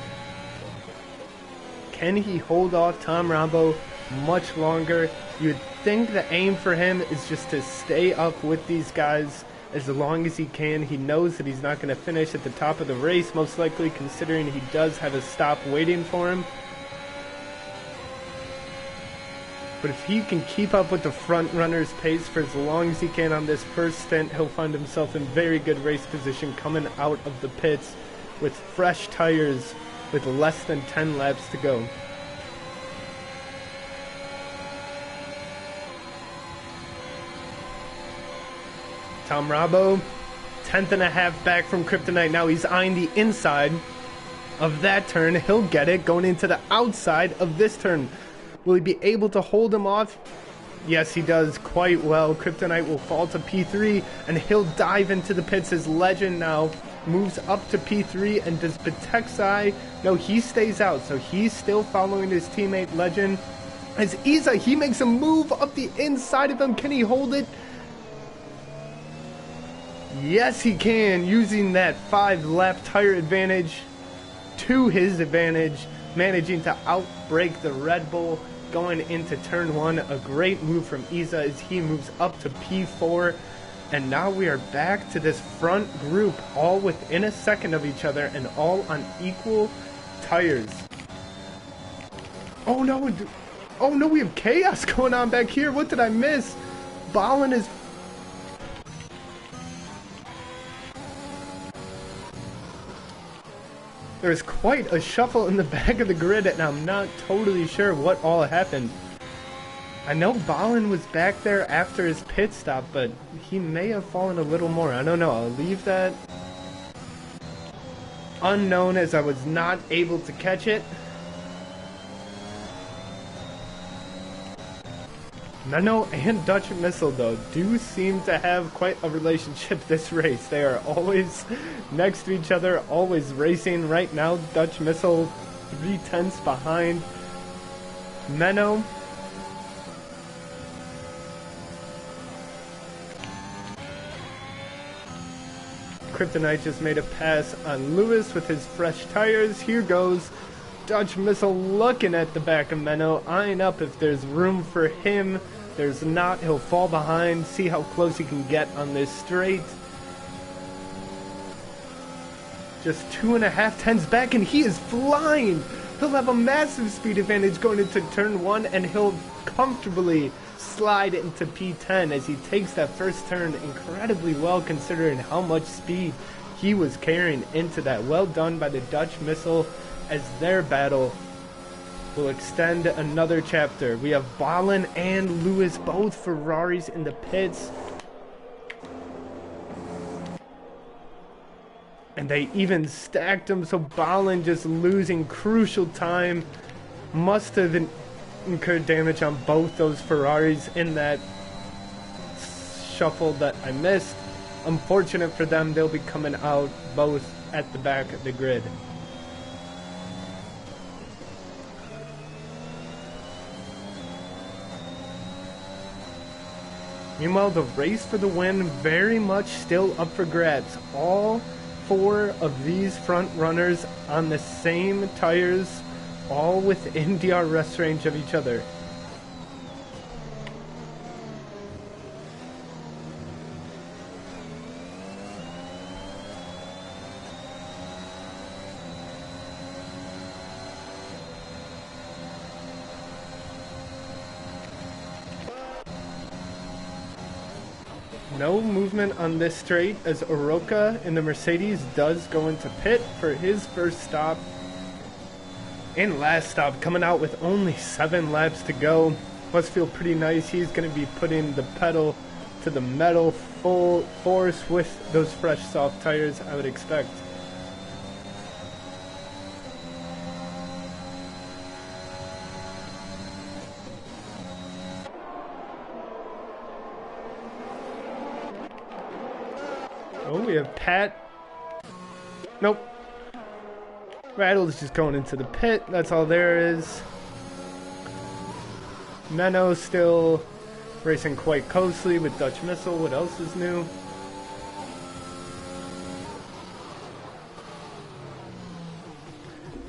Can he hold off Tom Rabo much longer? You'd think the aim for him is just to stay up with these guys as long as he can. He knows that he's not going to finish at the top of the race, most likely, considering he does have a stop waiting for him. But if he can keep up with the front runner's pace for as long as he can on this first stint, he'll find himself in very good race position coming out of the pits with fresh tires with less than 10 laps to go. Tom Rabo, 10th and a half back from Kryptonite. Now he's eyeing the inside of that turn. He'll get it going into the outside of this turn. Will he be able to hold him off? Yes, he does quite well. Kryptonite will fall to P3, and he'll dive into the pits as Legend now moves up to P3. And does Patexai? No, he stays out, so he's still following his teammate Legend. As Isa, he makes a move up the inside of him. Can he hold it? Yes, he can, using that 5-lap tire advantage to his advantage, managing to outbrake the Red Bull going into turn 1. A great move from Isa as he moves up to P4. And now we are back to this front group, all within a second of each other and all on equal tires. Oh no, we have chaos going on back here. What did I miss? Balin is... There's quite a shuffle in the back of the grid, and I'm not totally sure what all happened. I know Balin was back there after his pit stop, but he may have fallen a little more. I don't know. I'll leave that unknown as I was not able to catch it. Nano and Dutch Missile, though, do seem to have quite a relationship this race. They are always next to each other, always racing. Right now, Dutch Missile 3/10 behind Menno. Kryptonite just made a pass on Lewis with his fresh tires. Here goes Dutch Missile looking at the back of Menno, eyeing up if there's room for him. There's not. He'll fall behind. See how close he can get on this straight. Just 2.5 tenths back, and he is flying. He'll have a massive speed advantage going into turn 1, and he'll comfortably slide into P10 as he takes that first turn incredibly well, considering how much speed he was carrying into that. Well done by the Dutch Missile, as their battle will extend another chapter. We have Balin and Lewis, both Ferraris in the pits. And they even stacked them, so Balin just losing crucial time. Must have incurred damage on both those Ferraris in that shuffle that I missed. Unfortunate for them, they'll be coming out both at the back of the grid. Meanwhile, the race for the win very much still up for grabs. All 4 of these front runners on the same tires, all within DRS range of each other. No movement on this straight as Oroka in the Mercedes does go into pit for his first stop and last stop, coming out with only 7 laps to go. Must feel pretty nice. He's going to be putting the pedal to the metal full force with those fresh soft tires, I would expect. Oh, we have Pat. Nope. Rattle's just going into the pit. That's all there is. Menno still racing quite closely with Dutch Missile. What else is new?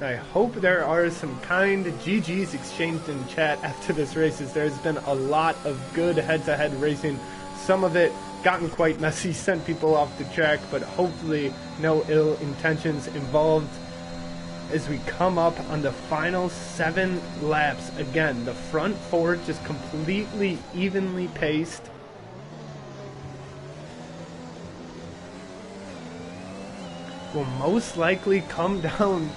I hope there are some kind GGs exchanged in chat after this race, as there's been a lot of good head-to-head racing. Some of it gotten quite messy, sent people off the track, but hopefully no ill intentions involved as we come up on the final 7 laps. Again, the front 4 just completely evenly paced. Will most likely come down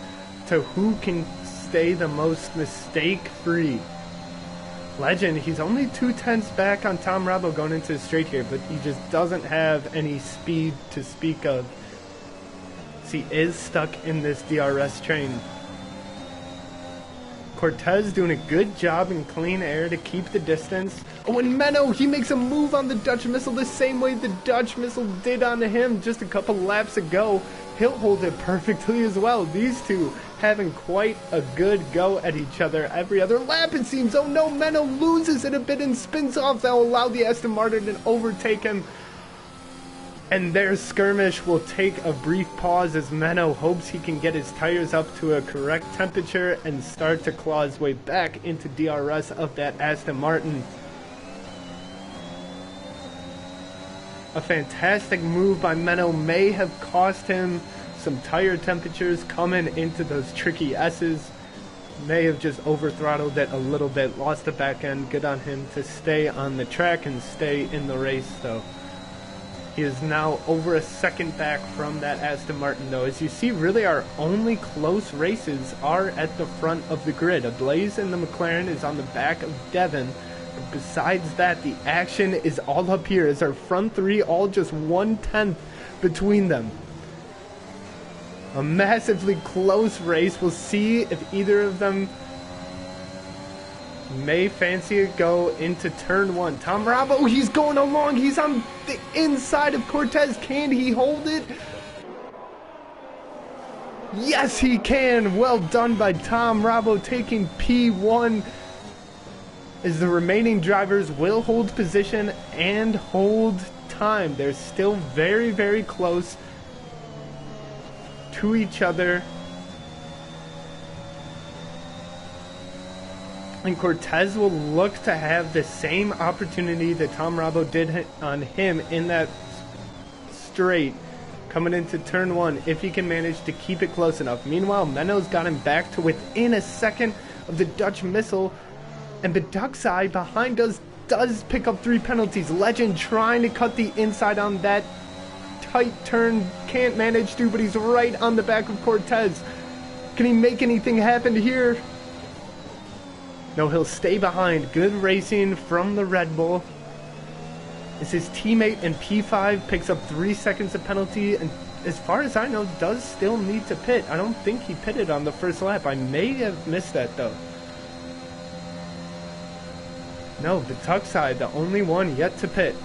to who can stay the most mistake-free. Legend, he's only 2 tenths back on Tom Rabo going into the straight here, but he just doesn't have any speed to speak of. So he is stuck in this DRS train. Cortez doing a good job in clean air to keep the distance. Oh, and Menno, he makes a move on the Dutch Missile the same way the Dutch Missile did on him just a couple laps ago. He'll hold it perfectly as well. These two having quite a good go at each other every other lap, it seems. Oh no, Menno loses it a bit and spins off. That will allow the Aston Martin to overtake him. And their skirmish will take a brief pause as Menno hopes he can get his tires up to a correct temperature and start to claw his way back into DRS of that Aston Martin. A fantastic move by Menno may have cost him some tire temperatures coming into those tricky S's. May have just over throttled it a little bit, lost the back end. Good on him to stay on the track and stay in the race though. He is now over a second back from that Aston Martin though. As you see, really our only close races are at the front of the grid. Ablaze and the McLaren is on the back of Devon. Besides that, the action is all up here as our front 3 all just 1/10 between them. A massively close race. We'll see if either of them may fancy a go into turn 1. Tom Rabo, he's going along. He's on the inside of Cortez. Can he hold it? Yes, he can. Well done by Tom Rabo, taking P1. As the remaining drivers will hold position and hold time. They're still very, very close. to each other. And Cortez will look to have the same opportunity that Tom Rabo did on him in that straight coming into turn one, if he can manage to keep it close enough. Meanwhile, Menno's got him back to within a second of the Dutch missile, and Beduxai behind us does pick up 3 penalties. Legend trying to cut the inside on that tight turn, can't manage to, but he's right on the back of Cortez. Can he make anything happen here? No, he'll stay behind. Good racing from the Red Bull. As his teammate in P5 picks up 3 seconds of penalty, and as far as I know, does still need to pit. I don't think he pitted on the first lap. I may have missed that though. No, Beduxai, the only one yet to pit.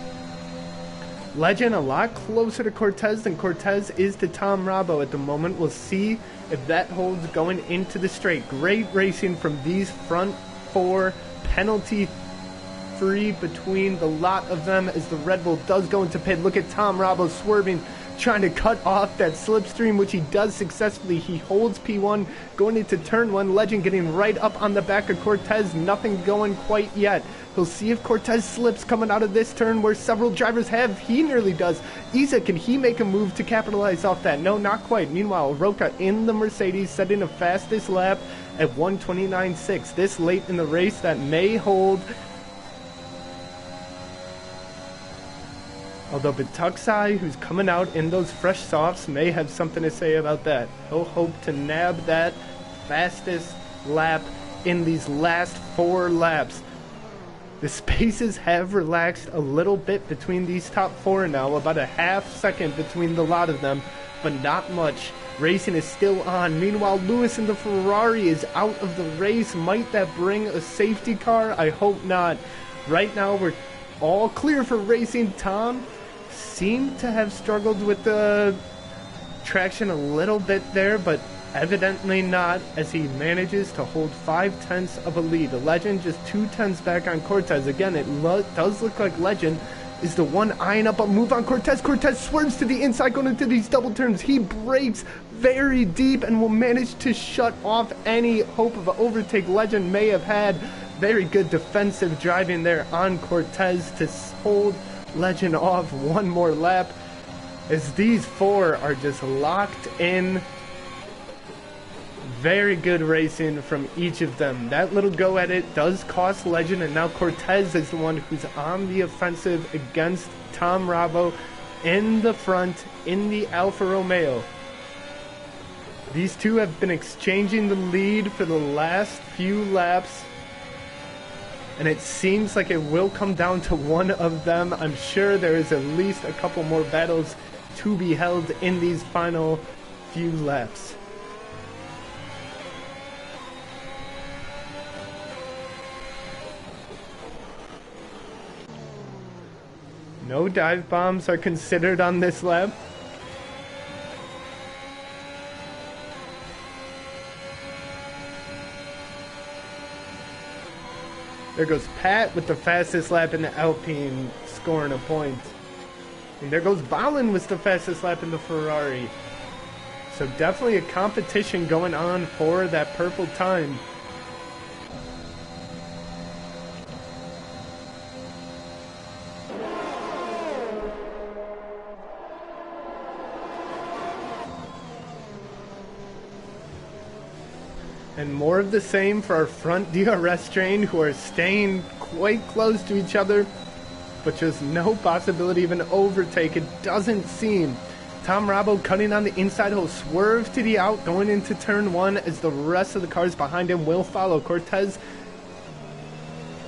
Legend a lot closer to Cortez than Cortez is to Tom Rabo at the moment. We'll see if that holds going into the straight. Great racing from these front 4, penalty free between the lot of them as the Red Bull does go into pit. Look at Tom Rabo swerving, trying to cut off that slipstream, which he does successfully. He holds P1 going into turn 1. Legend getting right up on the back of Cortez. Nothing going quite yet. He'll see if Cortez slips coming out of this turn where several drivers have. He nearly does. Isa, can he make a move to capitalize off that? No, not quite. Meanwhile, Roca in the Mercedes setting the fastest lap at 1:29.6. This late in the race, that may hold. Although Beduxai, who's coming out in those fresh softs, may have something to say about that. He'll hope to nab that fastest lap in these last 4 laps. The spaces have relaxed a little bit between these top 4 now, about a half second between the lot of them, but not much. Racing is still on. Meanwhile, Lewis in the Ferrari is out of the race. Might that bring a safety car? I hope not. Right now, we're all clear for racing. Tom seemed to have struggled with the traction a little bit there, but evidently not, as he manages to hold 5/10 of a lead. The Legend just 2/10 back on Cortez. Again, it does look like Legend is the one eyeing up a move on Cortez. Cortez swerves to the inside going into these double turns. He brakes very deep and will manage to shut off any hope of an overtake Legend may have had. Very good defensive driving there on Cortez to hold Legend off one more lap, as these 4 are just locked in. Very good racing from each of them. That little go at it does cost Legend, and now Cortez is the one who's on the offensive against Tom Rabo in the front in the Alfa Romeo. These two have been exchanging the lead for the last few laps, and it seems like it will come down to one of them. I'm sure there is at least a couple more battles to be held in these final few laps. No dive bombs are considered on this lap. There goes Pat with the fastest lap in the Alpine, scoring a point. And there goes Balin with the fastest lap in the Ferrari. So definitely a competition going on for that purple time. And more of the same for our front DRS train, who are staying quite close to each other, but just no possibility of an overtake, it doesn't seem. Tom Rabo cutting on the inside, he'll swerve to the out going into turn 1 as the rest of the cars behind him will follow. Cortez,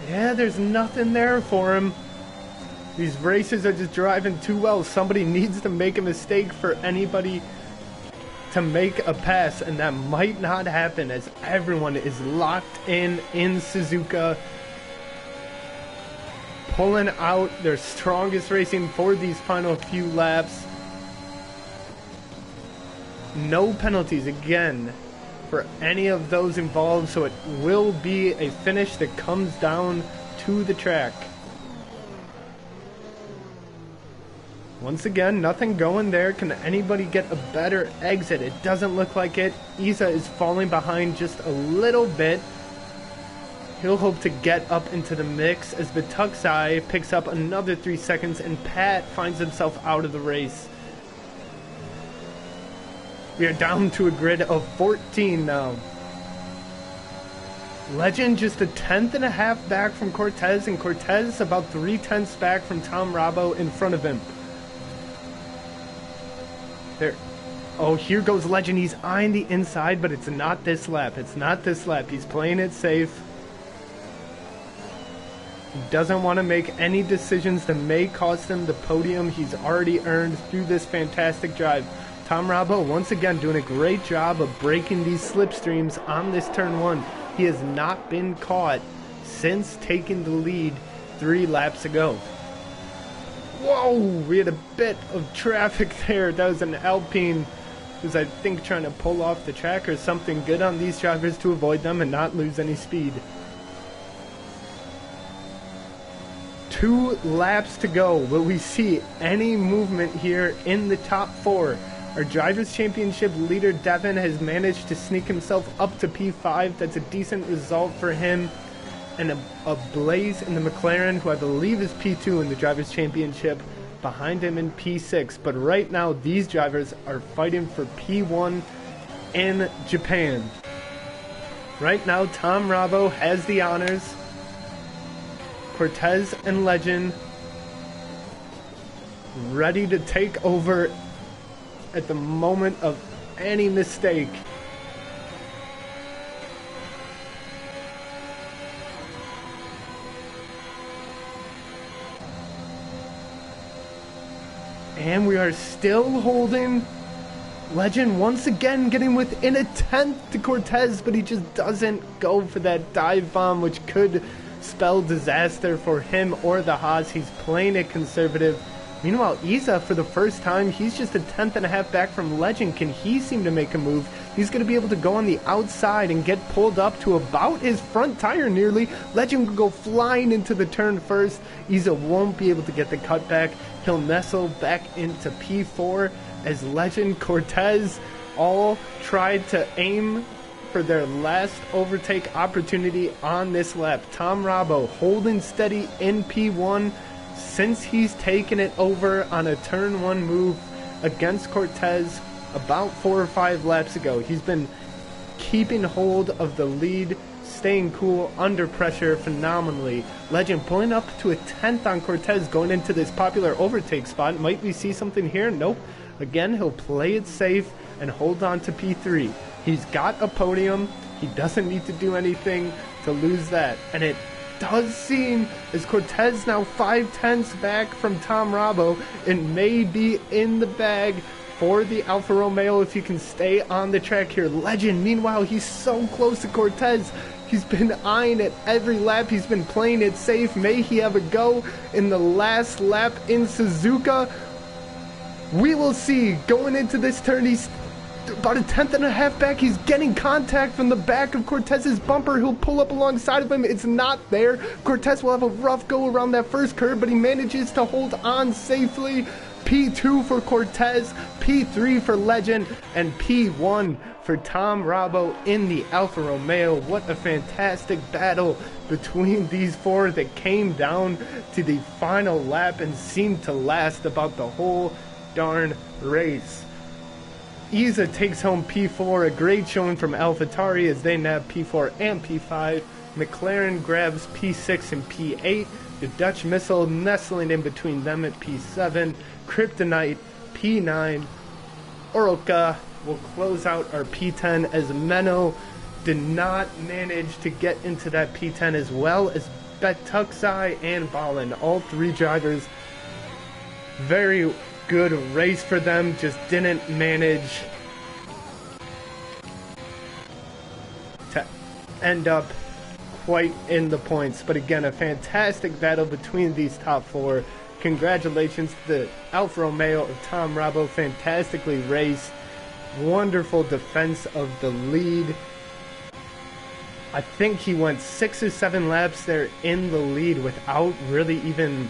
yeah, there's nothing there for him. These races are just driving too well. Somebody needs to make a mistake for anybody to make a pass, and that might not happen as everyone is locked in Suzuka, pulling out their strongest racing for these final few laps. No penalties again for any of those involved, so it will be a finish that comes down to the track. Once again, nothing going there. Can anybody get a better exit? It doesn't look like it. Isa is falling behind just a little bit. He'll hope to get up into the mix as Batuxai picks up another 3 seconds and Pat finds himself out of the race. We are down to a grid of 14 now. Legend just a 10.5 back from Cortez, and Cortez about 3/10 back from Tom Rabo in front of him. There. Oh, here goes Legend. He's eyeing the inside, but it's not this lap. It's not this lap. He's playing it safe. He doesn't want to make any decisions that may cost him the podium he's already earned through this fantastic drive. Tom Rabo once again doing a great job of breaking these slipstreams on this turn 1. He has not been caught since taking the lead 3 laps ago. Whoa, we had a bit of traffic there. That was an Alpine who's, I think, trying to pull off the track or something. Good on these drivers to avoid them and not lose any speed. 2 laps to go. Will we see any movement here in the top 4? Our Drivers' Championship leader, Devin, has managed to sneak himself up to P5. That's a decent result for him. And a Blaze in the McLaren, who I believe is P2 in the Drivers' Championship, behind him in P6. But right now, these drivers are fighting for P1 in Japan. Right now, Tom Rabo has the honors. Cortez and Legend ready to take over at the moment of any mistake. And we are still holding. Legend once again getting within a 10th to Cortez, but he just doesn't go for that dive bomb, which could spell disaster for him or the Haas. He's playing it conservative. Meanwhile, Isa, for the first time, he's just a 10.5 back from Legend. Can he seem to make a move? He's going to be able to go on the outside and get pulled up to about his front tire nearly. Legend will go flying into the turn first. Isa won't be able to get the cutback. He'll nestle back into P4 as Legend, Cortez all tried to aim for their last overtake opportunity on this lap. Tom Rabo holding steady in P1 since he's taken it over on a turn 1 move against Cortez about 4 or 5 laps ago. He's been keeping hold of the lead, staying cool under pressure phenomenally. Legend pulling up to a 10th on Cortez going into this popular overtake spot. Might we see something here? Nope. Again, he'll play it safe and hold on to P3. He's got a podium. He doesn't need to do anything to lose that. And it does seem, as Cortez now 5/10 back from Tom Rabo, it may be in the bag for the Alfa Romeo if he can stay on the track here. Legend, meanwhile, he's so close to Cortez. He's been eyeing it every lap. He's been playing it safe. May he have a go in the last lap in Suzuka? We will see. Going into this turn, he's about a 10.5 back. He's getting contact from the back of Cortez's bumper. He'll pull up alongside of him. It's not there. Cortez will have a rough go around that first curve, but he manages to hold on safely. P2 for Cortez, P3 for Legend, and P1 for Tom Rabo in the Alfa Romeo. What a fantastic battle between these 4 that came down to the final lap and seemed to last about the whole darn race. Isa takes home P4, a great showing from AlphaTauri as they nab P4 and P5. McLaren grabs P6 and P8. The Dutch Missile nestling in between them at P7. Kryptonite P9. Oroka will close out our P10 as Menno did not manage to get into that P10, as well as Betuxai and Balin. All 3 drivers, very good race for them, just didn't manage to end up quite in the points. But again, a fantastic battle between these top 4. Congratulations to the Alfa Romeo of Tom Rabo, fantastically raced, wonderful defense of the lead. I think he went 6 or 7 laps there in the lead without really even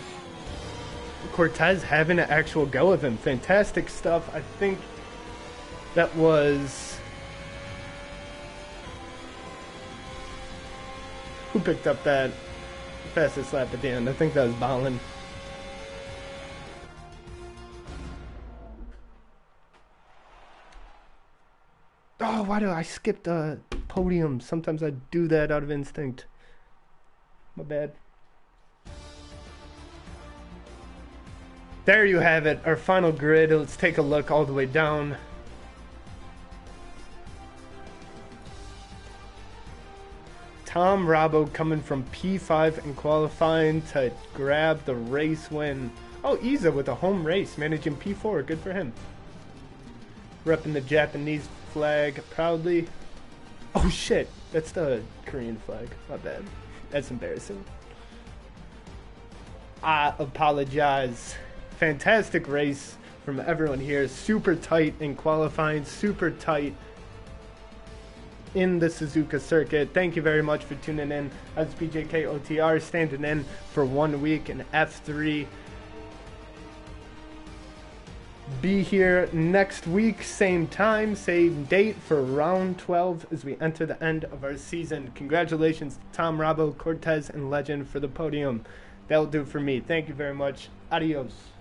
Cortez having an actual go with him. Fantastic stuff. I think that was... Who picked up that fastest lap at the end? I think that was Ballin. Oh, why do I skip the podium? Sometimes I do that out of instinct. My bad. There you have it, our final grid. Let's take a look all the way down. Tom Robbo coming from P5 in qualifying to grab the race win. Oh, Isa with a home race, managing P4. Good for him. Repping the Japanese flag proudly. Oh shit, that's the Korean flag. My bad. That's embarrassing. I apologize. Fantastic race from everyone here. Super tight in qualifying. Super tight in the Suzuka circuit. Thank you very much for tuning in. As BJK OTR standing in for 1 week in F3. Be here next week, same time, same date for round 12 as we enter the end of our season. Congratulations to Tom Robbo, Cortez, and Legend for the podium. That'll do for me. Thank you very much. Adios.